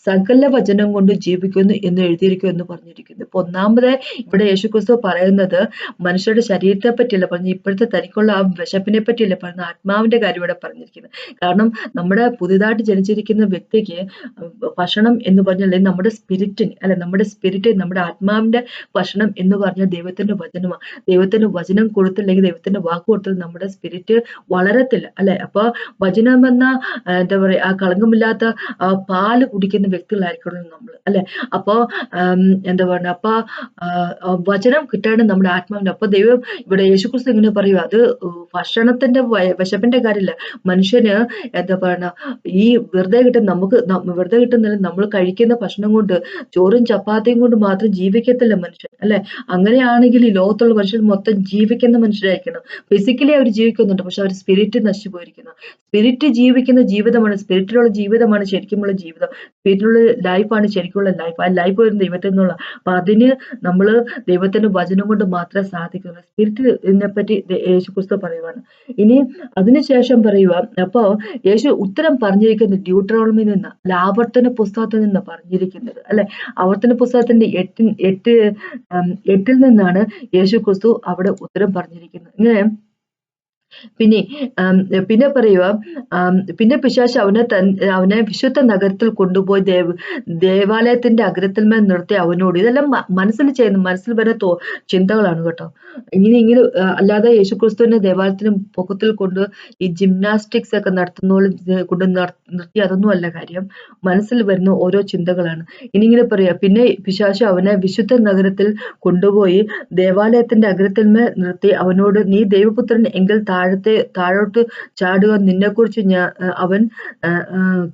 സകല വചനം കൊണ്ട് ജീവിക്കുന്നു എന്ന് എഴുതിയിരിക്കുന്നു എന്ന് പറഞ്ഞിരിക്കുന്നു. ഇപ്പൊ ഒന്നാമത് ഇവിടെ യേശുക്രിസ്തു പറയുന്നത് മനുഷ്യരുടെ ശരീരത്തെ പറ്റിയല്ല പറഞ്ഞു, ഇപ്പോഴത്തെ തനിക്കുള്ള ആ വിശപ്പിനെ പറ്റിയല്ല പറയുന്നത്, ആത്മാവിന്റെ കാര്യം ഇവിടെ പറഞ്ഞിരിക്കുന്നത്. കാരണം നമ്മുടെ പുതിയതായിട്ട് ജനിച്ചിരിക്കുന്ന വ്യക്തിക്ക് ഭക്ഷണം എന്ന് പറഞ്ഞാൽ നമ്മുടെ സ്പിരിറ്റിന് അല്ലെ, നമ്മുടെ സ്പിരിറ്റ്, നമ്മുടെ ആത്മാവിന്റെ ഭക്ഷണം എന്ന് പറഞ്ഞാൽ ദൈവത്തിന്റെ വചനമാണ്. ദൈവത്തിന്റെ വചനം കൊടുത്തില്ലെങ്കിൽ, ദൈവത്തിന്റെ വാക്ക് കൊടുത്തില്ലെങ്കിൽ നമ്മുടെ സ്പിരിറ്റ് വളരത്തില്ല അല്ലെ. അപ്പൊ വചനം എന്ന എന്താ പറയാ, ആ കളങ്കമില്ലാത്ത പാല് കുടിക്കുന്ന വ്യക്തികളായിരിക്കണം നമ്മൾ അല്ലെ. അപ്പൊ എന്താ പറയുക, അപ്പൊ വചനം കിട്ടാണ്ട് നമ്മുടെ ആത്മാവിന്. അപ്പൊ ദൈവം ഇവിടെ യേശുക്രിസ്തു ഇങ്ങനെ പറയുക, അത് ഭക്ഷണത്തിന്റെ വിശപ്പിന്റെ കാര്യമില്ല. മനുഷ്യന് എന്താ പറയണ, ഈ വെറുതെ കിട്ടുന്ന നമുക്ക് വെറുതെ കിട്ടുന്നില്ല, നമ്മൾ കഴിക്കുന്ന ഭക്ഷണം കൊണ്ട്, ചോറും ചപ്പാത്തിയും കൊണ്ട് മാത്രം ജീവിക്കത്തില്ല മനുഷ്യൻ അല്ലെ. അങ്ങനെയാണെങ്കിൽ ഈ ലോകത്തുള്ള മനുഷ്യർ മൊത്തം ജീവിക്കുന്ന മനുഷ്യരായിരിക്കണം. ഫിസിക്കലി അവർ ജീവിക്കുന്നുണ്ട്, പക്ഷെ അവർ സ്പിരിറ്റ് നശിച്ചു പോയിരിക്കുന്നു. സ്പിരിറ്റ് ജീവിക്കുന്ന ജീവിതമാണ്, സ്പിരിറ്റിലുള്ള ജീവിതമാണ് ശരിക്കുമുള്ള ജീവിതം. സ്പിരിറ്റിലുള്ള ലൈഫാണ് ശരിക്കുള്ള ലൈഫ്. ആ ലൈഫ് വരുന്ന ദൈവത്തിൽ നിന്നുള്ള. അപ്പൊ അതിന് നമ്മള് ദൈവത്തിന്റെ വചനം കൊണ്ട് മാത്രമേ സാധിക്കുള്ളൂ. സ്പിരിറ്റിനെ പറ്റി യേശുക്രിസ്തു പറയുവാണ്. ഇനി അതിനുശേഷം പറയുക, അപ്പോ യേശു ഉത്തരം പറഞ്ഞിരിക്കുന്നത് ഡ്യൂട്ടറോണമിൽ നിന്ന് അല്ല, ആവർത്തന പുസ്തകത്തിൽ നിന്ന് പറഞ്ഞിരിക്കുന്നത് അല്ലെ. ആവർത്തന പുസ്തകത്തിന്റെ എട്ടിൽ നിന്നാണ് യേശുക്രിസ്തു അവിടെ ഉത്തരം പറഞ്ഞിരിക്കുന്നത്. ഇങ്ങനെ പിന്നെ പറയുക, പിന്നെ പിശാച് അവനെ വിശുദ്ധ നഗരത്തിൽ കൊണ്ടുപോയി ദേവാലയത്തിന്റെ അഗ്രത്തിന്മേൽ നിർത്തി അവനോട്, ഇതെല്ലാം മനസ്സിൽ ചെയ്യുന്ന, മനസ്സിൽ വരുന്ന ചിന്തകളാണ് കേട്ടോ. ഇങ്ങനെ അല്ലാതെ യേശുക്രിസ്തുവിനെ ദേവാലയത്തിന് പൊക്കത്തിൽ കൊണ്ട് ഈ ജിംനാസ്റ്റിക്സ് ഒക്കെ കൊണ്ട് നിർത്തി, അതൊന്നും അല്ല കാര്യം. മനസ്സിൽ വരുന്ന ഓരോ ചിന്തകളാണ്. ഇങ്ങനെ പറയാ, പിന്നെ പിശാച് അവനെ വിശുദ്ധ നഗരത്തിൽ കൊണ്ടുപോയി ദേവാലയത്തിന്റെ അഗ്രത്തിന്മേൽ നിർത്തി അവനോട്, നീ ദൈവപുത്രൻ എങ്കിൽ താഴോട്ട് ചാടുക, നിന്നെക്കുറിച്ച് അവൻ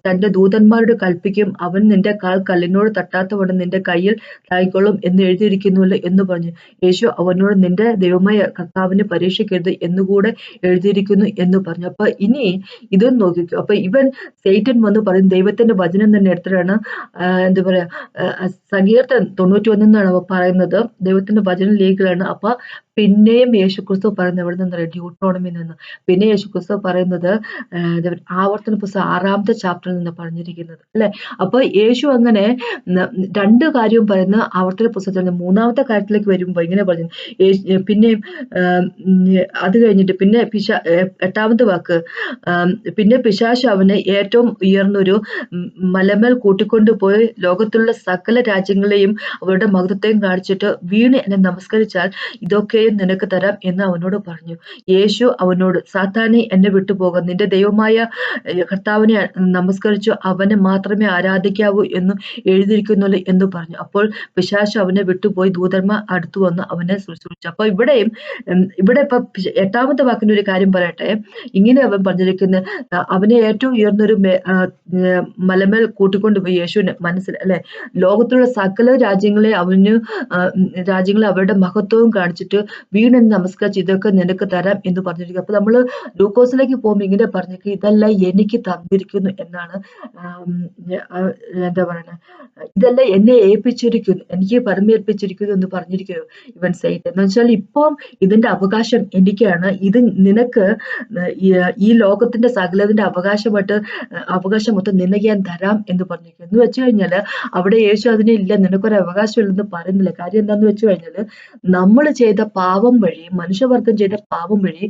തന്റെ ദൂതന്മാരോട് കൽപ്പിക്കും, അവൻ നിന്റെ കാൽ കല്ലിനോട് തട്ടാത്തവണ്ണം നിന്റെ കയ്യിൽ തായിക്കൊള്ളും എന്ന് എഴുതിയിരിക്കുന്നുവല്ലോ എന്ന് പറഞ്ഞു. യേശു അവനോട്, നിന്റെ ദൈവമായ കർത്താവിനെ പരീക്ഷിക്കരുത് എന്നുകൂടെ എഴുതിയിരിക്കുന്നു എന്ന് പറഞ്ഞു. അപ്പൊ ഇനി ഇതൊന്ന് നോക്കിക്കോ. അപ്പൊ ഇവൻ സൈറ്റൻ വന്ന് പറയും, ദൈവത്തിന്റെ വചനം തന്നെ എടുത്തിട്ടാണ് എന്താ പറയാ, സങ്കീർത്തനം 91 പറയുന്നത് ദൈവത്തിന്റെ വചനം ലീഗലാണ്. അപ്പൊ പിന്നെയും യേശുക്രിസ്തു പറയുന്നത് എവിടെ നിന്ന്, ഡ്യൂട്ടറോണമിൽ നിന്ന്. പിന്നെ യേശുക്രിസ്തു പറയുന്നത് ആവർത്തന പുസ്തകം 6-ാമത്തെ ചാപ്റ്ററിൽ നിന്ന് പറഞ്ഞിരിക്കുന്നത് അല്ലെ. അപ്പൊ യേശു അങ്ങനെ രണ്ട് കാര്യവും പറയുന്ന ആവർത്തന പുസ്തകത്തിൽ. മൂന്നാമത്തെ കാര്യത്തിലേക്ക് വരുമ്പോ ഇങ്ങനെ പറഞ്ഞു, പിന്നെ അത് കഴിഞ്ഞിട്ട് പിന്നെ 8-ാമത്തെ വാക്ക്, പിന്നെ പിശാച് അവനെ ഏറ്റവും ഉയർന്നൊരു മലമേൽ കൂട്ടിക്കൊണ്ടുപോയി ലോകത്തുള്ള സകല രാജ്യങ്ങളെയും അവരുടെ മഹത്വത്തെയും കാണിച്ചിട്ട്, വീണ് എന്നെ നമസ്കരിച്ചാൽ ഇതൊക്കെയും നിനക്ക് തരാം എന്ന് അവനോട് പറഞ്ഞു. യേശു അവനോട്, സാത്താനെ, എന്നെ വിട്ടുപോക, നിന്റെ ദൈവമായ കർത്താവിനെ നമസ്കരിച്ചു അവനെ മാത്രമേ ആരാധിക്കാവൂ എന്ന് എഴുതിയിരിക്കുന്നുള്ളൂ എന്ന് പറഞ്ഞു. അപ്പോൾ പിശാച് അവനെ വിട്ടുപോയി ദൂതന്മാർ അടുത്തു വന്ന് അവനെ ശുശ്രൂഷിച്ചു. അപ്പൊ ഇവിടെ ഇപ്പൊ 8-ാമത്തെ വാക്കിന്റെ ഒരു കാര്യം പറയട്ടെ. ഇങ്ങനെ അവൻ പറഞ്ഞിരിക്കുന്ന, അവനെ ഏറ്റവും ഉയർന്നൊരു മലമേൽ കൂട്ടിക്കൊണ്ടുപോയി യേശുവിന് മനസ്സിൽ അല്ലെ, ലോകത്തുള്ള സകല രാജ്യങ്ങളെ രാജ്യങ്ങളെ അവരുടെ മഹത്വവും കാണിച്ചിട്ട് വീണെന്ന് നമസ്കരിച്ച് ഇതൊക്കെ നിനക്ക് തരാം എന്ന് പറഞ്ഞിരിക്കും. അപ്പൊ നമ്മള് ലൂക്കോസിലേക്ക് പോകുമ്പോൾ ഇങ്ങനെ പറഞ്ഞിരിക്കും, ഇതെല്ലാം എനിക്ക് തന്നിരിക്കുന്നു എന്നാണ്. എന്താ പറയുന്നത്, ഇതെല്ലാം എന്നെ ഏൽപ്പിച്ചിരിക്കുന്നു, എനിക്ക് പരമേൽപ്പിച്ചിരിക്കുന്നു എന്ന് പറഞ്ഞിരിക്കുന്നു ഇവൻ സൈറ്റ്. എന്ന് വെച്ചാൽ ഇപ്പം ഇതിന്റെ അവകാശം എനിക്കാണ്, ഇത് നിനക്ക് ഈ ലോകത്തിന്റെ സകലതിന്റെ അവകാശം മൊത്തം നിനക്ക് ഞാൻ തരാം എന്ന് പറഞ്ഞിരിക്കുന്നു. എന്ന് വെച്ച് കഴിഞ്ഞാല് അവിടെ യേശു അതിനെ ഇല്ല, നിനക്കൊരു അവകാശം ഇല്ലെന്ന് പറയുന്നില്ല. കാര്യം എന്താന്ന് വെച്ച് കഴിഞ്ഞാല്, നമ്മൾ ചെയ്ത പാപം വഴി, മനുഷ്യവർഗം ചെയ്ത പാപം വഴി,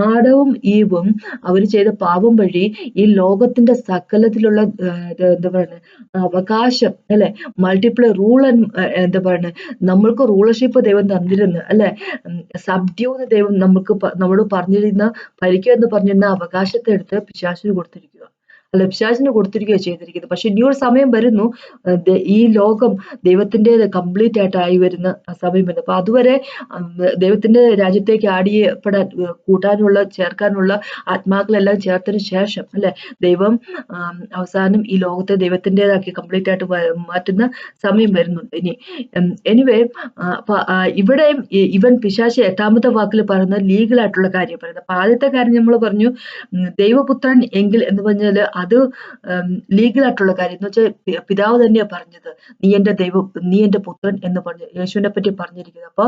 ആദവും ഈവും അവർ ചെയ്ത പാപം വഴി ഈ ലോകത്തിന്റെ സകലത്തിലുള്ള എന്താ പറയുന്നത് അവകാശം അല്ലെ, മൾട്ടിപ്ലൈ റൂൾ എന്താ പറയുന്നത്, നമ്മൾക്ക് റൂളർഷിപ്പ് ദൈവം തന്നിരുന്നു അല്ലെ, സബ്ഡ്യൂന്ന് ദൈവം നമ്മളോട് പറഞ്ഞിരുന്ന, ഭരിക്കുക എന്ന് പറഞ്ഞിരുന്ന അവകാശത്തെ എടുത്ത് പിശാചിന് കൊടുത്തിരിക്കുക അല്ല, പിശാചിന് കൊടുത്തിരിക്കുകയോ ചെയ്തിരിക്കുന്നത്. പക്ഷെ ഇനി ഒരു സമയം വരുന്നു, ഈ ലോകം ദൈവത്തിന്റെ കംപ്ലീറ്റ് ആയിട്ട് ആയി വരുന്ന സമയം വരുന്നു. അപ്പൊ അതുവരെ ദൈവത്തിന്റെ രാജ്യത്തേക്ക് ചേർക്കാനുള്ള ആത്മാക്കളെല്ലാം ചേർത്തതിന് ശേഷം അല്ലെ, ദൈവം അവസാനം ഈ ലോകത്തെ ദൈവത്തിൻ്റെതാക്കി കംപ്ലീറ്റ് ആയിട്ട് മാറ്റുന്ന സമയം വരുന്നുണ്ട് ഇനി. എനിവേ, ഇവിടെയും ഇവൻ പിശാച് 8-ാമത്തെ വാക്കിൽ പറയുന്ന ലീഗൽ ആയിട്ടുള്ള കാര്യം പറയുന്നത്. അപ്പൊ ആദ്യത്തെ കാര്യം നമ്മൾ പറഞ്ഞു, ദൈവപുത്രൻ എങ്കിൽ എന്ന് പറഞ്ഞാല് അത് ലീഗലായിട്ടുള്ള കാര്യം എന്ന് വെച്ചാൽ പിതാവ് തന്നെയാ പറഞ്ഞത്, നീ എന്റെ ദൈവം, നീ എന്റെ പുത്രൻ എന്ന് പറഞ്ഞ് യേശുവിനെ പറ്റി പറഞ്ഞിരിക്കുന്നത്. അപ്പൊ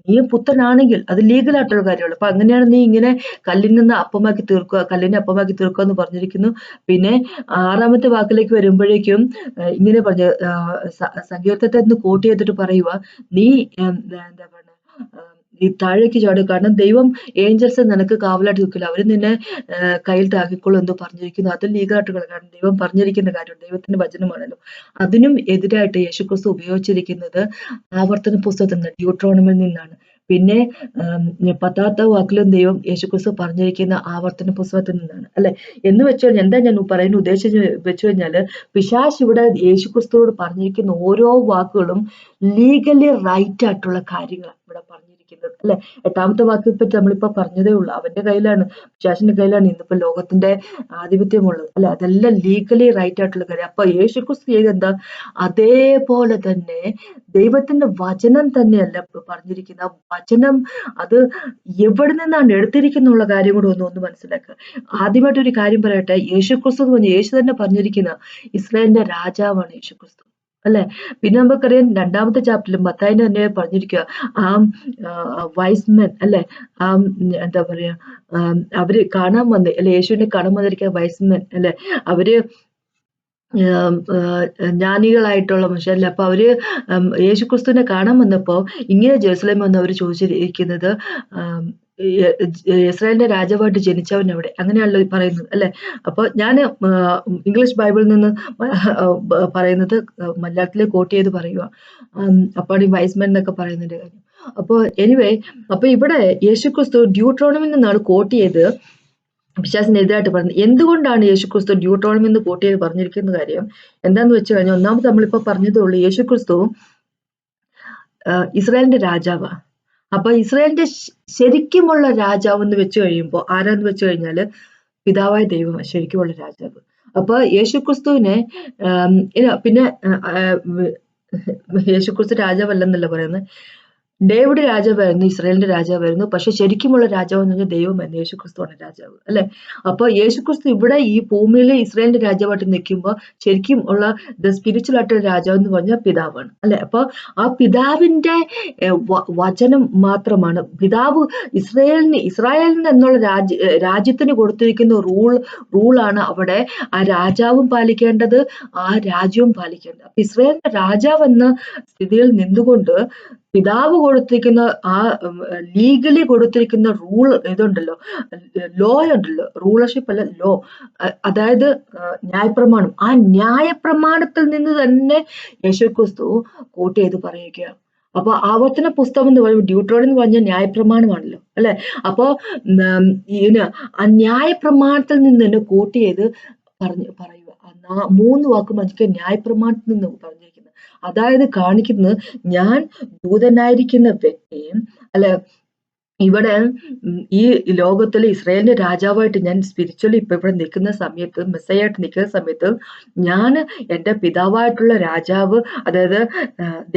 നീ പുത്രനാണെങ്കിൽ അത് ലീഗലായിട്ടുള്ള കാര്യമുള്ളൂ. അപ്പൊ അങ്ങനെയാണ് നീ ഇങ്ങനെ കല്ലിൽ നിന്ന് അപ്പമാക്കി തീർക്കുക, കല്ലിനെ അപ്പമാക്കി തീർക്കുക എന്ന് പറഞ്ഞിരിക്കുന്നു. പിന്നെ 6ാമത്തെ വാക്കിലേക്ക് വരുമ്പോഴേക്കും ഇങ്ങനെ പറഞ്ഞ സങ്കീർത്തനത്തെ ഒന്ന് കോട്ട് ചെയ്തിട്ട് പറയുക, നീ എന്താ പറയുക, ഈ താഴേക്ക് ചാടുക, കാരണം ദൈവം ഏഞ്ചൽസ് നിനക്ക് കാവലായിട്ട് നിൽക്കില്ല, അവര് നിന്നെ കയ്യിൽ താങ്ങിക്കോളും എന്ന് പറഞ്ഞിരിക്കുന്നു. അത് ലീഗലായിട്ടുള്ള കാരണം, ദൈവം പറഞ്ഞിരിക്കുന്ന കാര്യം, ദൈവത്തിന്റെ വചനമാണല്ലോ. അതിനും എതിരായിട്ട് യേശുക്രിസ്തു ഉപയോഗിച്ചിരിക്കുന്നത് ആവർത്തന പുസ്തകത്തിൽ നിന്ന്, ഡ്യൂട്രോണമിൽ നിന്നാണ്. പിന്നെ 10ാമത്തെ വാക്കിലും ദൈവം യേശുക്രിസ്തു പറഞ്ഞിരിക്കുന്ന ആവർത്തന പുസ്തകത്തിൽ നിന്നാണ്, അല്ലെ? എന്ന് വെച്ച് കഴിഞ്ഞാൽ എന്താ ഞാൻ പറയുന്നത് ഉദ്ദേശിച്ച് വെച്ച് കഴിഞ്ഞാല്, പിശാച് ഇവിടെ യേശുക്രിസ്തുവോട് പറഞ്ഞിരിക്കുന്ന ഓരോ വാക്കുകളും ലീഗലി റൈറ്റ് ആയിട്ടുള്ള കാര്യങ്ങളാണ് ഇവിടെ പറഞ്ഞിരിക്കുന്നത്, അല്ലെ? 8ാമത്തെ വാക്കിനെ പറ്റി നമ്മളിപ്പോ പറഞ്ഞതേ ഉള്ളൂ. അവന്റെ കയ്യിലാണ്, പിശാചിന്റെ കയ്യിലാണ് ഇന്നിപ്പോ ലോകത്തിന്റെ ആധിപത്യമുള്ളത്, അല്ലെ? അതെല്ലാം ലീഗലി റൈറ്റ് ആയിട്ടുള്ള കാര്യം. അപ്പൊ യേശുക്രിസ്തു ചെയ്തെന്താ? അതേപോലെ തന്നെ ദൈവത്തിന്റെ വചനം തന്നെയല്ല പറഞ്ഞിരിക്കുന്നത്, ആ വചനം അത് എവിടെ നിന്നാണ് എടുത്തിരിക്കുന്നുള്ള കാര്യം കൂടെ ഒന്ന് മനസ്സിലാക്കുക. ആദ്യമായിട്ട് ഒരു കാര്യം പറയട്ടെ, യേശുക്രിസ്തു എന്ന് പറഞ്ഞ യേശു തന്നെ പറഞ്ഞിരിക്കുന്ന ഇസ്രായേലിന്റെ രാജാവാണ് യേശുക്രിസ്തു, അല്ലെ? പിന്നെ നമുക്കറിയാം 2ാമത്തെ ചാപ്റ്ററിലും മത്തായിന്റെ തന്നെ പറഞ്ഞിരിക്കുക, ആ വൈസ്മെൻ, അല്ലെ? ആ എന്താ പറയാ, അവര് കാണാൻ വന്ന്, അല്ലെ? യേശുവിനെ കാണാൻ വന്നിരിക്കുക വൈസ്മെൻ, അല്ലെ? അവര് ജ്ഞാനികളായിട്ടുള്ള മനുഷ്യരല്ലേ. അപ്പൊ അവര് യേശുക്രിസ്തുവിനെ കാണാൻ വന്നപ്പോ ഇങ്ങനെ ജെറുസലേമിൽ വന്ന് അവര് ചോദിച്ചിരിക്കുന്നത്, ഇസ്രായേലിന്റെ രാജാവായിട്ട് ജനിച്ചവൻ എവിടെ? അങ്ങനെയാണല്ലോ പറയുന്നത്, അല്ലെ? അപ്പൊ ഞാൻ ഇംഗ്ലീഷ് ബൈബിളിൽ നിന്ന് പറയുന്നത് മലയാളത്തിലെ കോട്ട് ചെയ്ത് പറയുക. അപ്പാണ് ഈ വൈസ്മെൻ എന്നൊക്കെ പറയുന്നതിന്റെ കാര്യം. അപ്പൊ എനിവേ, അപ്പൊ ഇവിടെ യേശുക്രിസ്തു ഡ്യൂട്രോണമിൽ നിന്നാണ് കോട്ട് ചെയ്ത് പിശാചിനെതിരായിട്ട് പറഞ്ഞത്. എന്തുകൊണ്ടാണ് യേശുക്രിസ്തു ഡ്യൂട്രോണമി എന്ന് കോട്ട് ചെയ്ത് പറഞ്ഞിരിക്കുന്ന കാര്യം എന്താന്ന് വെച്ച് കഴിഞ്ഞാൽ, ഒന്നാമത് നമ്മളിപ്പോ പറഞ്ഞതേ ഉള്ളൂ, യേശുക്രിസ്തു ഇസ്രായേലിന്റെ രാജാവാ. അപ്പൊ ഇസ്രായേലിന്റെ ശരിക്കുമുള്ള രാജാവ് എന്ന് വെച്ച് കഴിയുമ്പോൾ ആരാന്ന് വെച്ച് കഴിഞ്ഞാല് പിതാവായ ദൈവമാണ് ശരിക്കുമുള്ള രാജാവ്. അപ്പൊ യേശുക്രിസ്തുവിനെ പിന്നെ യേശുക്രിസ്തു രാജാവല്ലെന്നല്ല പറയുന്നത്, ഡേവിഡ് രാജാവായിരുന്നു, ഇസ്രായേലിന്റെ രാജാവായിരുന്നു. പക്ഷെ ശരിക്കുമുള്ള രാജാവ് എന്ന് പറഞ്ഞാൽ ദൈവമായിരുന്നു, യേശുക്രിസ്തുവാണ് രാജാവ്, അല്ലെ? അപ്പൊ യേശുക്രിസ്തു ഇവിടെ ഈ ഭൂമിയിലെ ഇസ്രായേലിന്റെ രാജാവായിട്ട് നിൽക്കുമ്പോൾ ശരിക്കും ഉള്ള സ്പിരിച്വൽ ആയിട്ടുള്ള രാജാവ് എന്ന് പറഞ്ഞാൽ പിതാവാണ്, അല്ലെ? അപ്പൊ ആ പിതാവിന്റെ വചനം മാത്രമാണ്, പിതാവ് ഇസ്രായേലിന് എന്നുള്ള രാജ്യത്തിന് കൊടുത്തിരിക്കുന്ന റൂളാണ് അവിടെ ആ രാജാവും പാലിക്കേണ്ടത്, ആ രാജ്യവും പാലിക്കേണ്ടത്. അപ്പൊ ഇസ്രായേലിന്റെ രാജാവ് എന്ന സ്ഥിതിയിൽ നിന്നുകൊണ്ട് പിതാവ് കൊടുത്തിരിക്കുന്ന ആ ലീഗലി കൊടുത്തിരിക്കുന്ന റൂൾ ഇതുണ്ടല്ലോ, ലോ ഉണ്ടല്ലോ, റൂളർഷിപ്പ് അല്ല, ലോ, അതായത് ന്യായപ്രമാണം, ആ ന്യായപ്രമാണത്തിൽ നിന്ന് തന്നെ യേശുക്രിസ്തു കോട്ട് ചെയ്ത് പറയുകയാണ്. അപ്പൊ ആവർത്തന പുസ്തകം എന്ന് പറയുമ്പോൾ ഡ്യൂട്രോണമി എന്ന് പറഞ്ഞ ന്യായപ്രമാണമാണല്ലോ, അല്ലെ? അപ്പൊ ആ ന്യായപ്രമാണത്തിൽ നിന്ന് തന്നെ കോട്ട് ചെയ്ത് പറയുക. 3 വാക്ക് മനസ്സിലാക്കി ന്യായപ്രമാണത്തിൽ നിന്ന് പറഞ്ഞിരിക്കുന്നത്, അതായത് കാണിക്കുന്നത് ഞാൻ ദൂതനായിരിക്കുന്ന വ്യക്തിയും, അല്ലെ? ഇവിടെ ഈ ലോകത്തിലെ ഇസ്രായേലിന്റെ രാജാവായിട്ട് ഞാൻ സ്പിരിച്വലി ഇപ്പൊ ഇവിടെ നിൽക്കുന്ന സമയത്ത്, മെസ്സയായിട്ട് നിൽക്കുന്ന സമയത്ത്, ഞാൻ എന്റെ പിതാവായിട്ടുള്ള രാജാവ്, അതായത്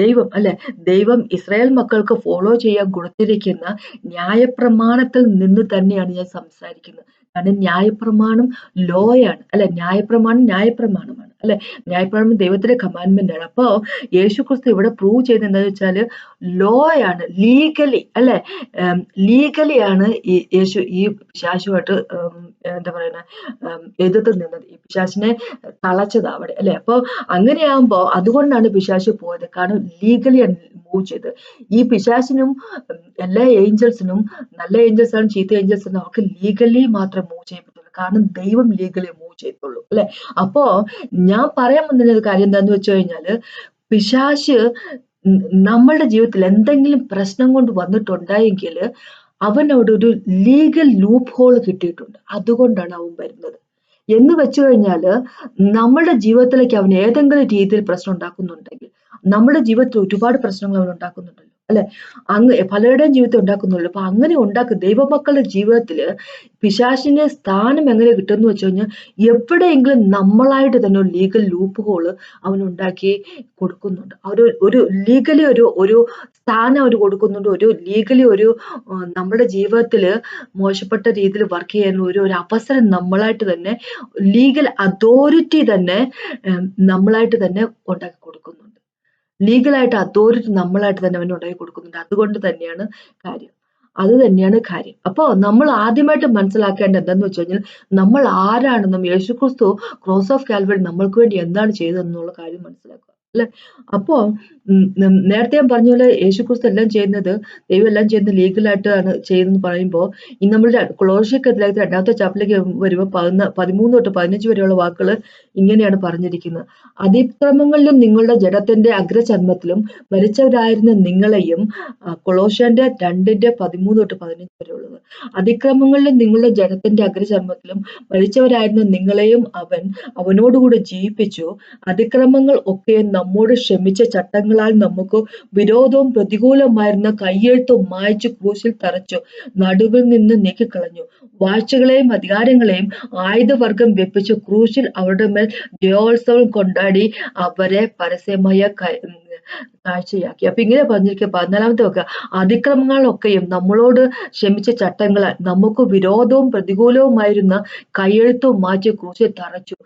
ദൈവം, അല്ലെ? ദൈവം ഇസ്രായേൽ മക്കൾക്ക് ഫോളോ ചെയ്യാൻ കൊടുത്തിരിക്കുന്ന ന്യായപ്രമാണത്തിൽ നിന്ന് തന്നെയാണ് ഞാൻ സംസാരിക്കുന്നത്. കാരണം ന്യായപ്രമാണം ലോയാണ്, അല്ലെ? ന്യായപ്രമാണമാണ്, അല്ലെ? ന്യായപ്രമാണം ദൈവത്തിന്റെ കമാൻഡ്മെന്റ് ആണ്. അപ്പോ യേശുക്രിസ്തു ഇവിടെ പ്രൂവ് ചെയ്ത് എന്താന്ന് വെച്ചാല് ലോയാണ്, ലീഗലി, അല്ലെ? ലീഗലിയാണ് ഈ യേശു ഈ പിശാചുമായിട്ട് എന്താ പറയുന്ന എതിർത്ത് നിന്നത്, ഈ പിശാചിനെ തളച്ചത് അവിടെ, അല്ലെ? അപ്പൊ അങ്ങനെയാകുമ്പോ അതുകൊണ്ടാണ് പിശാച് പോയത്, കാരണം ലീഗലിയാണ് മൂവ് ചെയ്ത്. ഈ പിശാചിനും എല്ലാ ഏഞ്ചൽസിനും, നല്ല ഏഞ്ചൽസ് ആണ് ചീത്ത ഏഞ്ചൽസ് ആണ്, അവർക്ക് ലീഗലി മാത്രം മൂവ് ചെയ്യാൻ പറ്റുള്ളൂ, കാരണം ദൈവം ലീഗലി മൂവ് ചെയ്തുള്ളൂ, അല്ലെ? അപ്പോ ഞാൻ പറയാൻ വന്ന കാര്യം എന്താന്ന് വെച്ച് കഴിഞ്ഞാല്, പിശാച് നമ്മളുടെ ജീവിതത്തിൽ എന്തെങ്കിലും പ്രശ്നം കൊണ്ട് വന്നിട്ടുണ്ടായെങ്കിൽ അവനോട് ഒരു ലീഗൽ ലൂപ്പ് ഹോൾ കിട്ടിയിട്ടുണ്ട്, അതുകൊണ്ടാണ് അവൻ വരുന്നത്. എന്ന് വെച്ച് കഴിഞ്ഞാല് നമ്മുടെ ജീവിതത്തിലേക്ക് അവൻ ഏതെങ്കിലും രീതിയിൽ പ്രശ്നം ഉണ്ടാക്കുന്നുണ്ടെങ്കിൽ, നമ്മുടെ ജീവിതത്തിൽ ഒരുപാട് പ്രശ്നങ്ങൾ അവൻ ഉണ്ടാക്കുന്നുണ്ടല്ലോ, അല്ലെ? പലരുടെയും ജീവിതത്തിൽ ഉണ്ടാക്കുന്നുള്ളൂ. അപ്പൊ അങ്ങനെ ദൈവമക്കളുടെ ജീവിതത്തില് പിശാചിന്റെ സ്ഥാനം എങ്ങനെ കിട്ടുമെന്ന് വെച്ച് കഴിഞ്ഞാൽ, എവിടെയെങ്കിലും നമ്മളായിട്ട് തന്നെ ഒരു ലീഗൽ ലൂപ്പ് ഹോള് അവൻ ഉണ്ടാക്കി കൊടുക്കുന്നുണ്ട്. ഒരു ലീഗലി ഒരു സ്ഥാനം അവർ കൊടുക്കുന്നുണ്ട്. ഒരു ലീഗലി ഒരു നമ്മുടെ ജീവിതത്തിൽ മോശപ്പെട്ട രീതിയിൽ വർക്ക് ചെയ്യാൻ ഒരു അവസരം നമ്മളായിട്ട് തന്നെ ലീഗൽ അതോറിറ്റി തന്നെ നമ്മളായിട്ട് തന്നെ ഉണ്ടാക്കി കൊടുക്കുന്നുണ്ട്. ലീഗലായിട്ട് അതോറിറ്റി നമ്മളായിട്ട് തന്നെ അവന് ഉണ്ടാക്കി കൊടുക്കുന്നുണ്ട്. അതുകൊണ്ട് തന്നെയാണ് കാര്യം. അത് തന്നെയാണ് കാര്യം. അപ്പൊ നമ്മൾ ആദ്യമായിട്ട് മനസ്സിലാക്കേണ്ടത് എന്താന്ന് വെച്ച് കഴിഞ്ഞാൽ നമ്മൾ ആരാണെന്നും യേശുക്രിസ്തു ക്രോസ് ഓഫ് കാൽവറി നമ്മൾക്ക് വേണ്ടി എന്താണ് ചെയ്തതെന്നുള്ള കാര്യം മനസ്സിലാക്കുക. അല്ലെ? അപ്പോ നേരത്തെ ഞാൻ പറഞ്ഞ പോലെ യേശുക്രിസ്തു എല്ലാം ചെയ്യുന്നത് ദൈവം എല്ലാം ചെയ്യുന്നത് ലീഗലായിട്ടാണ് ചെയ്യുന്നത് പറയുമ്പോൾ ഇനി നമ്മൾ കൊളോസ്യർക്കെതിരായിട്ട് 2-ാമത്തെ ചാപ്റ്ററിലേക്ക് വരുമ്പോൾ 13 തൊട്ട് 15 വരെയുള്ള വാക്കുകൾ ഇങ്ങനെയാണ് പറഞ്ഞിരിക്കുന്നത്. അതിക്രമങ്ങളിലും നിങ്ങളുടെ ജഡത്തിന്റെ അഗ്രചർമ്മത്തിലും മരിച്ചവരായിരുന്ന നിങ്ങളെയും കൊളോസ്യന്റെ 2:13 തൊട്ട് 15 വരെയുള്ളത്. അതിക്രമങ്ങളിലും നിങ്ങളുടെ ജഡത്തിന്റെ അഗ്രചർമ്മത്തിലും മരിച്ചവരായിരുന്ന നിങ്ങളെയും അവനോടുകൂടെ ജീവിപ്പിച്ചു. അതിക്രമങ്ങൾ ഒക്കെ നമ്മോട് ക്ഷമിച്ച ചട്ടങ്ങളാൽ നമുക്ക് വിരോധവും പ്രതികൂലമായിരുന്ന കയ്യെഴുത്തും മായ്ച്ചു ക്രൂശിൽ തറച്ചു നടുവിൽ നിന്ന് നീക്കിക്കളഞ്ഞു. വാഴ്ചകളെയും അധികാരങ്ങളെയും ആയുധവർഗം വെപ്പിച്ചു ക്രൂശിൽ അവരുടെ മേൽ ജയോത്സവം കൊണ്ടാടി അവരെ പരസ്യമായ കാഴ്ചയാക്കി. അപ്പൊ ഇങ്ങനെ പറഞ്ഞിരിക്കുക 14-ാമത്തെ വാക്ക്, അതിക്രമങ്ങളൊക്കെയും നമ്മളോട് ക്ഷമിച്ച ചട്ടങ്ങളാൽ നമുക്ക് വിരോധവും പ്രതികൂലവുമായിരുന്ന കയ്യെഴുത്തും മാറ്റി ക്രൂശിൽ തറച്ചു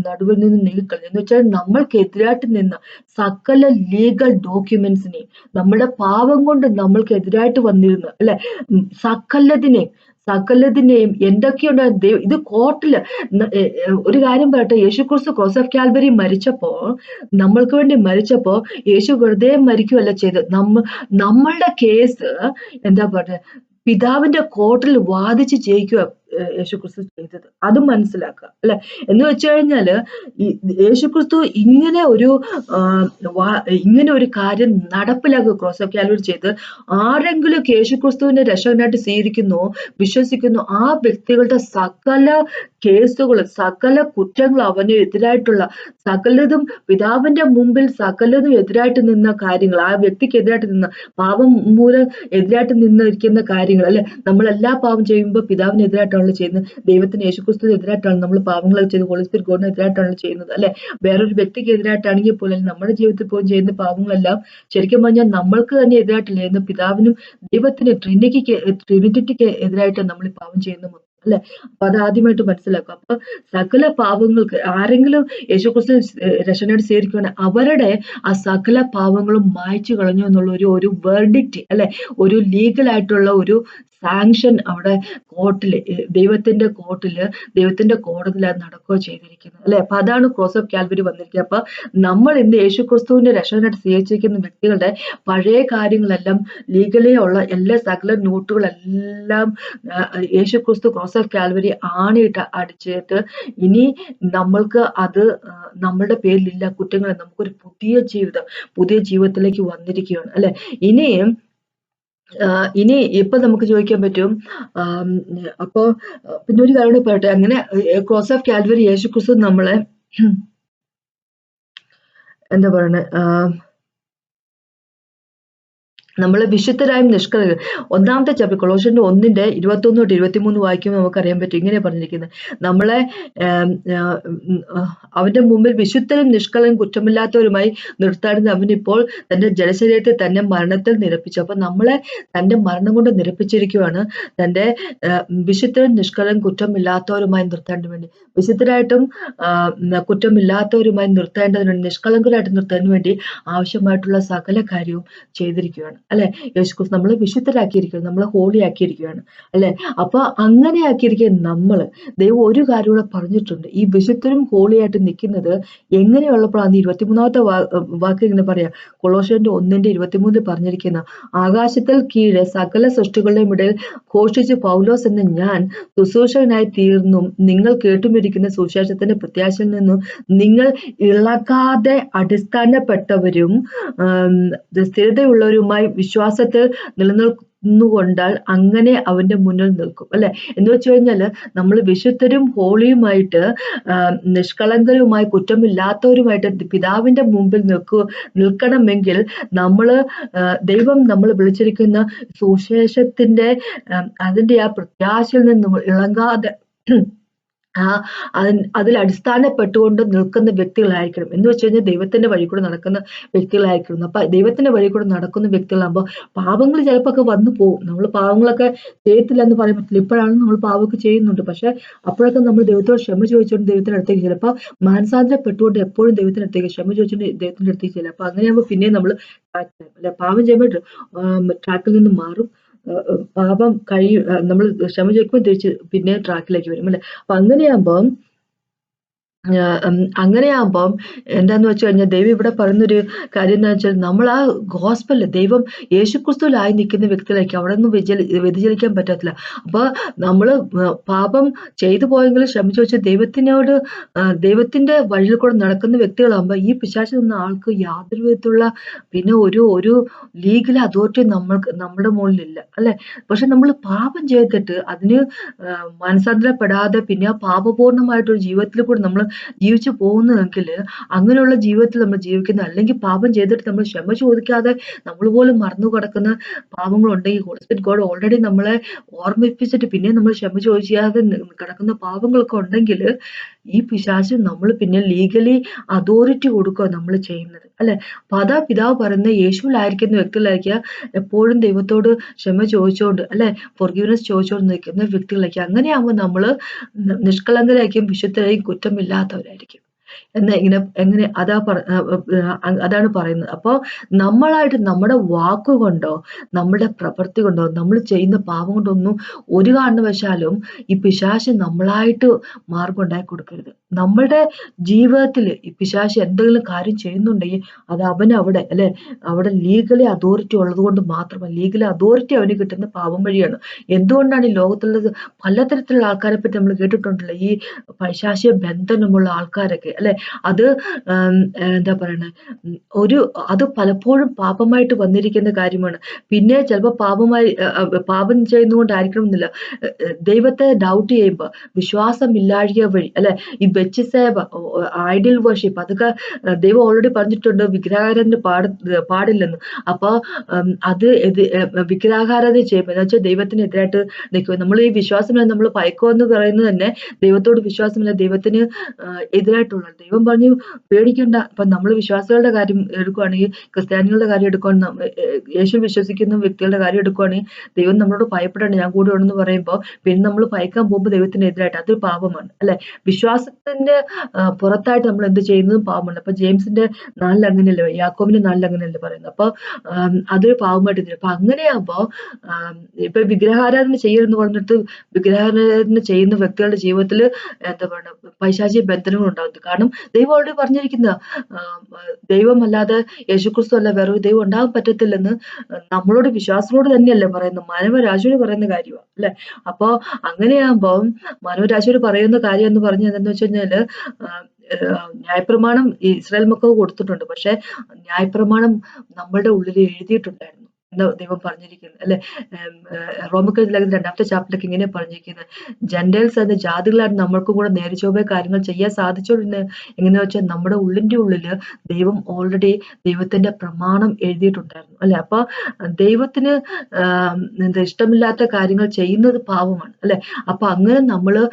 നടുവിൽ നിന്ന് നീക്കിക്കളഞ്ഞു. എന്ന് വെച്ചാൽ നമ്മൾക്കെതിരായിട്ട് നിന്ന സകല ലീഗൽ ഡോക്യുമെന്റ്സിനെയും നമ്മുടെ പാവം കൊണ്ട് നമ്മൾക്കെതിരായിട്ട് വന്നിരുന്ന അല്ലെ സകലതിനെയും എന്തൊക്കെയുണ്ട് ഇത് കോർട്ടില് ഒരു കാര്യം പറയട്ടെ, യേശുക്രിസ്തു ക്രോസ് ഓഫ് കാൽവറി മരിച്ചപ്പോ നമ്മൾക്ക് വേണ്ടി മരിച്ചപ്പോ യേശു വെറുതെ മരിക്കുകയല്ല ചെയ്തത്. നമ്മളുടെ കേസ് എന്താ പറയുക, പിതാവിന്റെ കോർട്ടിൽ വാദിച്ച് ജയിക്കുക യേശുക്രിസ്തു ചെയ്തത്. അതും മനസ്സിലാക്കുക അല്ലെ. എന്ന് വെച്ച് കഴിഞ്ഞാല് യേശുക്രിസ്തു ഇങ്ങനെ ഒരു കാര്യം നടപ്പിലാക്കുക ക്രോസ് ഓഫ് കാൽവറി ചെയ്ത് ആരെങ്കിലും യേശുക്രിസ്തുവിനെ രക്ഷകനായിട്ട് സ്വീകരിക്കുന്നോ വിശ്വസിക്കുന്നോ ആ വ്യക്തികളുടെ സകല കേസുകളും സകല കുറ്റങ്ങളും അവന് എതിരായിട്ടുള്ള സകലതും പിതാവിന്റെ മുമ്പിൽ സകലതും എതിരായിട്ട് നിന്ന കാര്യങ്ങൾ, ആ വ്യക്തിക്ക് എതിരായിട്ട് നിന്ന പാപം മൂലം എതിരായിട്ട് നിന്നിരിക്കുന്ന കാര്യങ്ങൾ അല്ലെ. നമ്മളെല്ലാ പാപം ചെയ്യുമ്പോൾ പിതാവിന് എതിരായിട്ടാണല്ലോ ചെയ്യുന്നത്. ദൈവത്തിന് യേശുക്രിസ്തുവിന് എതിരായിട്ടാണ് നമ്മൾ പാപങ്ങളൊക്കെ ചെയ്ത് ഹോളി സ്പിരിറ്റ് ഗോഡിന് എതിരായിട്ടാണല്ലോ ചെയ്യുന്നത് അല്ലെ. വേറൊരു വ്യക്തിക്ക് എതിരായിട്ടാണെങ്കിൽ പോലും നമ്മുടെ ജീവിതത്തിൽ പോലും ചെയ്യുന്ന പാപങ്ങളെല്ലാം ശരിക്കും പറഞ്ഞാൽ നമ്മൾക്ക് തന്നെ എതിരായിട്ടില്ല എന്ന് പിതാവിനും ദൈവത്തിന് ട്രിനിറ്റിക്ക് എതിരായിട്ട് നമ്മൾ ഈ പാപം ചെയ്യുന്ന അല്ലെ. അപ്പൊ അത് ആദ്യമായിട്ട് മനസ്സിലാക്കുക. അപ്പൊ സകല പാപങ്ങൾക്ക് ആരെങ്കിലും യേശുക്രിസ്തു രക്ഷകനായിട്ട് സ്വീകരിക്കുകയാണെങ്കിൽ അവരുടെ ആ സകല പാപങ്ങളും മായ്ച്ചു കളഞ്ഞു എന്നുള്ള ഒരു വെർഡിക്റ്റ് അല്ലെ, ഒരു ലീഗലായിട്ടുള്ള ഒരു സാങ്ഷൻ അവിടെ കോർട്ടില് ദൈവത്തിന്റെ കോടതിയിൽ അത് നടക്കുകയോ ചെയ്തിരിക്കുന്നത് അല്ലെ. അപ്പൊ അതാണ് ക്രോസ് ഓഫ് കാൽവറി വന്നിരിക്കുന്നത്. അപ്പൊ നമ്മൾ ഇന്ന് യേശുക്രിസ്തുവിന്റെ രക്ഷകനായിട്ട് സ്വീകരിച്ചിരിക്കുന്ന വ്യക്തികളുടെ പഴയ കാര്യങ്ങളെല്ലാം ലീഗലി ഉള്ള എല്ലാ സകല നോട്ടുകളെല്ലാം യേശുക്രിസ്തു ക്രോസ് ഓഫ് കാൽവറി ആണിയിട്ട് അടിച്ചിട്ട് ഇനി നമ്മൾക്ക് അത് നമ്മളുടെ പേരിലില്ല കുറ്റങ്ങൾ. നമുക്കൊരു പുതിയ ജീവിതത്തിലേക്ക് വന്നിരിക്കുകയാണ് അല്ലെ. ഇനി ഇപ്പൊ നമുക്ക് ചോദിക്കാൻ പറ്റും, അപ്പോ പിന്നെ ഒരു കാര്യം പറയട്ടെ, അങ്ങനെ ക്രോസ് ഓഫ് കാൽവറി യേശുക്രിസ്തു നമ്മളെ എന്താ പറയണേ, നമ്മളെ വിശുദ്ധരായും നിഷ്കളങ്കർ. 1-ാമത്തെ ചാപ്റ്റർ കൊളോസ്യന്റെ 1:21 തൊട്ട് 23 വായിക്കുമ്പോൾ നമുക്കറിയാൻ പറ്റും. ഇങ്ങനെ പറഞ്ഞിരിക്കുന്നത്, നമ്മളെ അവന്റെ മുമ്പിൽ വിശുദ്ധരും നിഷ്കളങ്കരും കുറ്റമില്ലാത്തവരുമായി നിർത്താടുന്ന അവനിപ്പോൾ തന്റെ ജലശരീരത്തെ തന്നെ മരണത്തിൽ നിരപ്പിച്ചു. അപ്പൊ നമ്മളെ തന്റെ മരണം കൊണ്ട് നിരപ്പിച്ചിരിക്കുവാണ്. തന്റെ വിശുദ്ധരും നിഷ്കളങ്കരും കുറ്റമില്ലാത്തവരുമായി നിർത്താൻ വേണ്ടി, വിശുദ്ധരായിട്ടും കുറ്റമില്ലാത്തവരുമായി നിർത്തേണ്ടതിന് വേണ്ടി, നിഷ്കളങ്കരായിട്ട് നിർത്താൻ വേണ്ടി ആവശ്യമായിട്ടുള്ള സകല കാര്യവും ചെയ്തിരിക്കുകയാണ് അല്ലെ. യേശുക്രിസ്തു നമ്മളെ വിശുദ്ധരാക്കിയിരിക്കുകയാണ്, നമ്മളെ ഹോളി ആക്കിയിരിക്കുകയാണ് അല്ലെ. അപ്പൊ അങ്ങനെ ആക്കിയിരിക്കുന്ന നമ്മള് ദൈവം ഒരു കാര്യം കൂടെ പറഞ്ഞിട്ടുണ്ട്. ഈ വിശുദ്ധരും ഹോളിയായിട്ട് നിൽക്കുന്നത് എങ്ങനെയുള്ളപ്പോഴാണ് 23-ാമത്തെ വാക്ക് ഇങ്ങനെ പറയാം. കൊളോസ്യന്റെ 1:23 പറഞ്ഞിരിക്കുന്ന, ആകാശത്തിൽ കീഴെ സകല സൃഷ്ടികളുടെയും ഇടയിൽ ഘോഷിച്ച് പൗലോസ് എന്ന ഞാൻ ശുശ്രൂഷകനായി തീർന്നും നിങ്ങൾ കേട്ടുമിരിക്കുന്ന സുവിശേഷത്തിന്റെ പ്രത്യാശയിൽ നിന്നും നിങ്ങൾ ഇളകാതെ അടിസ്ഥാനപ്പെട്ടവരും സ്ഥിരതയുള്ളവരുമായി വിശ്വാസത്തിൽ നിലനിൽക്കുന്നുകൊണ്ടാൽ അങ്ങനെ അവന്റെ മുന്നിൽ നിൽക്കും അല്ലെ. എന്ന് വെച്ച് കഴിഞ്ഞാല് നമ്മൾ വിശുദ്ധരും ഹോളിയുമായിട്ട് നിഷ്കളങ്കരുമായി കുറ്റമില്ലാത്തവരുമായിട്ട് പിതാവിന്റെ മുമ്പിൽ നിൽക്കണമെങ്കിൽ ദൈവം നമ്മൾ വിളിച്ചിരിക്കുന്ന സുവിശേഷത്തിന്റെ അതിന്റെ ആ പ്രത്യാശയിൽ നിന്നും ഇളകാതെ ആ അതിൽ അടിസ്ഥാനപ്പെട്ടുകൊണ്ട് നിൽക്കുന്ന വ്യക്തികളായിരിക്കണം. എന്ന് വെച്ച് കഴിഞ്ഞാൽ ദൈവത്തിന്റെ വഴി കൂടെ നടക്കുന്ന വ്യക്തികളായിരിക്കണം. അപ്പൊ ദൈവത്തിന്റെ വഴി കൂടെ നടക്കുന്ന വ്യക്തികളാകുമ്പോ പാപങ്ങൾ ചിലപ്പോഴൊക്കെ വന്നു പോകും. നമ്മൾ പാവങ്ങളൊക്കെ ചെയ്യത്തില്ല എന്ന് പറയാൻ പറ്റില്ല. ഇപ്പോഴാണ് നമ്മൾ പാവമൊക്കെ ചെയ്യുന്നുണ്ട്. പക്ഷെ അപ്പോഴൊക്കെ നമ്മൾ ദൈവത്തോട് ക്ഷമ ചോദിച്ചുകൊണ്ട് ദൈവത്തിന്റെ അടുത്തേക്ക് ചെല്ലും. അപ്പൊ മാനസാന്തരപ്പെട്ടുകൊണ്ട് എപ്പോഴും ദൈവത്തിന്റെ അടുത്തേക്ക് ക്ഷമ ചോദിച്ചുകൊണ്ട് ദൈവത്തിന്റെ അടുത്തേക്ക് ചെല്ലും. അപ്പൊ അങ്ങനെയാകുമ്പോൾ പിന്നെയും നമ്മൾ അല്ലെ പാപം ചെയ്യുമ്പോൾ ട്രാക്കിൽ നിന്ന് മാറും. പാപം നമ്മൾ ക്ഷമ ചോദിക്കുമ്പോൾ തിരിച്ച് പിന്നെ ട്രാക്കിലേക്ക് വരും അല്ലെ. അപ്പൊ അങ്ങനെയാകുമ്പം എന്താന്ന് വെച്ച് കഴിഞ്ഞാൽ ദൈവം ഇവിടെ പറയുന്നൊരു കാര്യം എന്താ വെച്ചാൽ നമ്മൾ ആ ഗോസ്പലില് ദൈവം യേശുക്രിസ്തുവിലായി നിൽക്കുന്ന വ്യക്തിയിലേക്ക് അവിടെ നിന്ന് വ്യതിചലിക്കാൻ പറ്റത്തില്ല. അപ്പൊ നമ്മള് പാപം ചെയ്തു പോയെങ്കിലും ശ്രമിച്ചു വെച്ച് ദൈവത്തിന്റെ വഴിയിൽ കൂടെ നടക്കുന്ന വ്യക്തികളാകുമ്പോ ഈ പിശാചിൽ നിന്ന ആൾക്ക് യാതൊരു വിധത്തിലുള്ള പിന്നെ ഒരു ലീഗൽ അതോറിറ്റി നമ്മുടെ മുകളിലില്ല അല്ലെ. പക്ഷെ നമ്മൾ പാപം ചെയ്തിട്ട് അതിന് മനസാന്തരപ്പെടാതെ പിന്നെ ആ പാപപൂർണമായിട്ടൊരു ജീവിതത്തിൽ കൂടെ നമ്മൾ ജീവിച്ചു പോകുന്നതെങ്കിൽ അങ്ങനെയുള്ള ജീവിതത്തിൽ നമ്മൾ ജീവിക്കുന്ന അല്ലെങ്കിൽ പാപം ചെയ്തിട്ട് നമ്മൾ ക്ഷമ ചോദിക്കാതെ നമ്മൾ പോലും മറന്നു കിടക്കുന്ന പാപങ്ങളുണ്ടെങ്കിൽ ഹോളി സ്പിരിറ്റ് ഗോഡ് ഓൾറെഡി നമ്മളെ ഓർമ്മിപ്പിച്ചിട്ട് പിന്നെ നമ്മൾ ക്ഷമ ചോദിക്കാതെ കിടക്കുന്ന പാപങ്ങളൊക്കെ ഉണ്ടെങ്കിൽ ഈ പിശാച് നമ്മൾ പിന്നെ ലീഗലി അതോറിറ്റി കൊടുക്കുക നമ്മൾ ചെയ്യുന്നത് അല്ലെ. അപ്പൊ അതാ പിതാവ് പറയുന്ന യേശുവിലായിരിക്കുന്ന വ്യക്തികളായിരിക്കുക എപ്പോഴും ദൈവത്തോട് ക്ഷമ ചോദിച്ചുകൊണ്ട് അല്ലെ ഫോർഗിവ്നെസ് ചോദിച്ചുകൊണ്ട് നിൽക്കുന്ന വ്യക്തികളായിരിക്കും. അങ്ങനെയാകുമ്പോൾ നമ്മള് നിഷ്കളങ്കരായിരിക്കും, വിശുദ്ധരായും, കുറ്റമില്ലാത്തവരായിരിക്കും. എങ്ങനെ അതാണ് പറയുന്നത്. അപ്പൊ നമ്മളായിട്ട് നമ്മുടെ വാക്കുകൊണ്ടോ നമ്മുടെ പ്രവൃത്തി കൊണ്ടോ നമ്മൾ ചെയ്യുന്ന പാപം കൊണ്ടൊന്നും ഒരു കാരണവശാലും ഈ പിശാച് നമ്മളായിട്ട് മാർഗം ഉണ്ടാക്കി കൊടുക്കരുത്. നമ്മളുടെ ജീവിതത്തിൽ ഈ പിശാച് എന്തെങ്കിലും കാര്യം ചെയ്യുന്നുണ്ടെങ്കിൽ അത് അവിടെ അല്ലെ അവിടെ ലീഗലി അതോറിറ്റി ഉള്ളത് കൊണ്ട് മാത്രമല്ല, ലീഗലി അതോറിറ്റി അവന് കിട്ടുന്ന പാപം വഴിയാണ്. എന്തുകൊണ്ടാണ് ഈ ലോകത്തുള്ളത് പലതരത്തിലുള്ള ആൾക്കാരെ പറ്റി നമ്മൾ കേട്ടിട്ടുണ്ടല്ലോ, ഈ പൈശാചിക ബന്ധനമുള്ള ആൾക്കാരൊക്കെ അല്ലെ. അത് എന്താ പറയണേ അത് പലപ്പോഴും പാപമായിട്ട് വന്നിരിക്കുന്ന കാര്യമാണ്. പിന്നെ ചിലപ്പോൾ പാപം ചെയ്യുന്നതുകൊണ്ടായിരിക്കണമെന്നില്ല. ദൈവത്തെ ഡൗട്ട് ചെയ്യുമ്പോൾ വിശ്വാസമില്ലാഴിക വഴി അല്ലെ ഈ വെച്ചിസേവ ഐഡിയൽ വർഷിപ്പ് അതൊക്കെ ദൈവം ഓൾറെഡി പറഞ്ഞിട്ടുണ്ട് വിഗ്രഹാരാധന പാടില്ലെന്ന്. അപ്പൊ അത് വിഗ്രഹാരാധന ചെയ്യുമ്പോൾ എന്ന് വെച്ചാൽ ദൈവത്തിനെതിരായിട്ട് നിൽക്കുക. നമ്മൾ ഈ വിശ്വാസമില്ല നമ്മൾ പയക്കുമെന്ന് പറയുന്നത് തന്നെ ദൈവത്തോട് വിശ്വാസമില്ല, ദൈവത്തിന് എതിരായിട്ടുള്ളത്. ദൈവം പറഞ്ഞു പേടിക്കണ്ട. ഇപ്പൊ നമ്മൾ വിശ്വാസികളുടെ കാര്യം എടുക്കുവാണെങ്കിൽ, ക്രിസ്ത്യാനികളുടെ കാര്യം എടുക്കുവാണെങ്കിൽ, യേശു വിശ്വസിക്കുന്ന വ്യക്തികളുടെ കാര്യം എടുക്കുവാണെങ്കിൽ ദൈവം നമ്മളോട് ഭയപ്പെടേണ്ട, ഞാൻ കൂടെ ഉണ്ടെന്ന് പറയുമ്പോൾ പിന്നെ നമ്മൾ ഭയക്കാൻ പോകുമ്പോൾ ദൈവത്തിനെതിരായിട്ട് അതൊരു പാപമാണ് അല്ലെ. വിശ്വാസത്തിന്റെ പുറത്തായിട്ട് നമ്മൾ എന്ത് ചെയ്യുന്നതും പാപമാണ്. അപ്പൊ ജെയിംസിന്റെ 4 അങ്ങനെയല്ലേ, യാക്കോബിന്റെ 4 അങ്ങനെയല്ലേ പറയുന്നത്. അപ്പൊ അതൊരു പാപമായിട്ട് തരും. അപ്പൊ അങ്ങനെയാകുമ്പോ ഇപ്പൊ വിഗ്രഹാരാധന ചെയ്യരുതെന്ന് പറഞ്ഞിട്ട് വിഗ്രഹാരാധന ചെയ്യുന്ന വ്യക്തികളുടെ ജീവിതത്തിൽ എന്താ പറയുക പൈശാചിക ബന്ധനങ്ങൾ ഉണ്ടാകുന്നത്. കാരണം ദൈവം ഓൾറെഡി പറഞ്ഞിരിക്കുന്ന ദൈവമല്ലാതെ യേശുക്രിസ്തു അല്ല വേറെ ഒരു ദൈവം ഉണ്ടാകാൻ പറ്റത്തില്ലെന്ന് നമ്മളോട് വിശ്വാസത്തോട് തന്നെയല്ലേ പറയുന്നത്, മാനവരാശിയോട് പറയുന്ന കാര്യമാണ് അല്ലെ. അപ്പൊ അങ്ങനെയാകുമ്പോ മാനവരാശിയോട് പറയുന്ന കാര്യം എന്ന് പറഞ്ഞാൽ എന്താന്ന് വെച്ച് കഴിഞ്ഞാല് ന്യായപ്രമാണം ഇസ്രായേൽ മക്കൾക്ക് കൊടുത്തിട്ടുണ്ട്. പക്ഷെ ന്യായപ്രമാണം നമ്മളുടെ ഉള്ളിൽ എഴുതിയിട്ടുണ്ടായിരുന്നു എന്ന് ദൈവം പറഞ്ഞിരിക്കുന്നത് അല്ലെ. റോമക്കാരുടെ ലേഖനം 2-ാമത്തെ ചാപ്റ്ററിലേക്ക് ഇങ്ങനെ പറഞ്ഞിരിക്കുന്നത്, ജെന്റൈൽസ് എന്ന ജാതികളാണ് നമ്മൾക്കും കൂടെ നേരെ ചൊവ്വേ കാര്യങ്ങൾ ചെയ്യാൻ സാധിച്ചോണ്ടിരുന്നത് എങ്ങനെയാ വെച്ചാൽ നമ്മുടെ ഉള്ളിന്റെ ഉള്ളില് ദൈവം ഓൾറെഡി ദൈവത്തിന്റെ പ്രമാണം എഴുതിയിട്ടുണ്ടായിരുന്നു അല്ലെ. അപ്പൊ ദൈവത്തിന് എന്താ ഇഷ്ടമില്ലാത്ത കാര്യങ്ങൾ ചെയ്യുന്നത് പാവമാണ് അല്ലെ. അപ്പൊ അങ്ങനെ നമ്മള്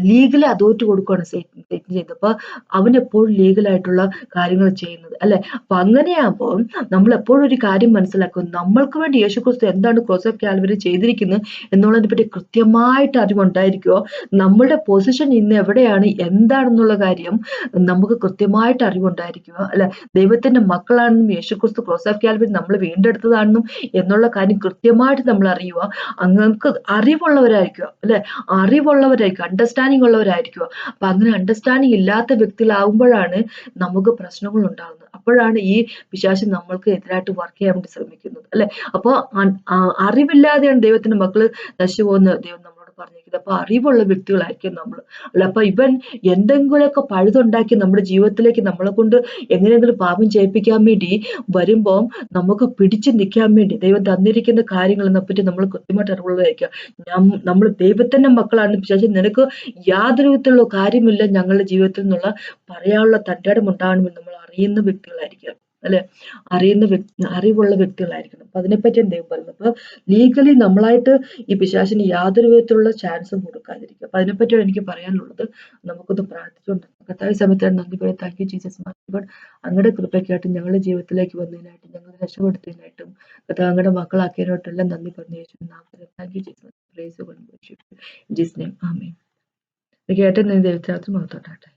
ലീഗലി അതോറിറ്റി കൊടുക്കുകയാണ് സേറ്റൻ ചെയ്യുന്നത്. അപ്പൊ അവൻ എപ്പോഴും ലീഗലായിട്ടുള്ള കാര്യങ്ങൾ ചെയ്യുന്നത് അല്ലെ. അപ്പൊ അങ്ങനെയാകുമ്പോൾ നമ്മൾ എപ്പോഴും ഒരു കാര്യം മനസ്സിലാക്കും, നമ്മൾക്ക് വേണ്ടി യേശുക്രിസ്തു എന്താണ് ക്രോസ് ഓഫ് കാൽവരി ചെയ്തിരിക്കുന്നത് എന്നുള്ളതിനെ പറ്റി കൃത്യമായിട്ട് അറിവുണ്ടായിരിക്കുമോ, നമ്മുടെ പൊസിഷൻ ഇന്ന് എവിടെയാണ് എന്താണെന്നുള്ള കാര്യം നമുക്ക് കൃത്യമായിട്ട് അറിവുണ്ടായിരിക്കുക അല്ലെ. ദൈവത്തിന്റെ മക്കളാണെന്നും യേശുക്രിസ്തു ക്രോസ് ഓഫ് കാൽവരി നമ്മൾ വീണ്ടെടുത്തതാണെന്നും എന്നുള്ള കാര്യം കൃത്യമായിട്ട് നമ്മൾ അറിയുക. നമുക്ക് അറിവുള്ളവരായിരിക്കുക അല്ലെ, അണ്ടർസ്റ്റാൻഡിങ് ഉള്ളവരായിരിക്കുക. അപ്പൊ അങ്ങനെ അണ്ടർസ്റ്റാൻഡിങ് ഇല്ലാത്ത വ്യക്തികളാവുമ്പോഴാണ് നമുക്ക് പ്രശ്നങ്ങൾ ഉണ്ടാകുന്നത്. അപ്പോഴാണ് ഈ പിശാച് നമ്മൾക്ക് എതിരായിട്ട് വർക്ക് ചെയ്യാൻ വേണ്ടി ശ്രമിക്കുന്നത് അല്ലെ. അപ്പൊ അറിവില്ലാതെയാണ് ദൈവത്തിന്റെ മക്കള് നശിച്ചു പോകുന്നത് ദൈവം നമ്മളോട് പറഞ്ഞിരിക്കുന്നത്. അപ്പൊ അറിവുള്ള വ്യക്തികളായിരിക്കും നമ്മൾ അല്ല. അപ്പൊ ഇവൻ എന്തെങ്കിലുമൊക്കെ പഴുതുണ്ടാക്കി നമ്മുടെ ജീവിതത്തിലേക്ക് നമ്മളെ കൊണ്ട് എങ്ങനെയെങ്കിലും പാപം ചെയ്യിപ്പിക്കാൻ വേണ്ടി വരുമ്പോൾ നമുക്ക് പിടിച്ചു നിൽക്കാൻ വേണ്ടി ദൈവം തന്നിരിക്കുന്ന കാര്യങ്ങളെ പറ്റി നമ്മൾ കൃത്യമായിട്ട് അറിവുള്ളതായിരിക്കുക. നമ്മൾ ദൈവത്തിന്റെ മക്കളാണ്, പിശാച് നിനക്ക് യാതൊരു വിധത്തിലുള്ള കാര്യമില്ല ഞങ്ങളുടെ ജീവിതത്തിൽ നിന്നുള്ള പറയാനുള്ള തന്റെ ഇടം ഉണ്ടാകണമെന്ന് നമ്മൾ അറിയുന്ന വ്യക്തികളായിരിക്കുക അല്ലെ? അറിവുള്ള വ്യക്തികളായിരിക്കണം. അപ്പൊ അതിനെപ്പറ്റിയാണ് ദൈവം പറയുന്നത്. അപ്പൊ ലീഗലി നമ്മളായിട്ട് ഈ പിശാചിന് യാതൊരു വിധത്തിലുള്ള ചാൻസും കൊടുക്കാതിരിക്കുക. അപ്പൊ അതിനെപ്പറ്റിയാണ് എനിക്ക് പറയാനുള്ളത്. നമുക്കൊന്ന് പ്രാർത്ഥിച്ചുകൊണ്ട് കർത്താവേ സമയത്താണ് നന്ദി പറയാം. Thank you Jesus God. അങ്ങയുടെ കൃപയ്ക്കായിട്ടും ഞങ്ങളുടെ ജീവിതത്തിലേക്ക് വന്നതിനായിട്ടും ഞങ്ങളെ രക്ഷപ്പെടുത്തിയതിനായിട്ടും കർത്താവ് അങ്ങയുടെ മക്കളാക്കിയതിനായിട്ടും എല്ലാം നന്ദി പറഞ്ഞു യേശുവിന്റെ നാമത്തിൽ. Thank you Jesus. Praise God. In Jesus name amen. കേട്ട ദൈവത്തിനകത്ത് മാത്രം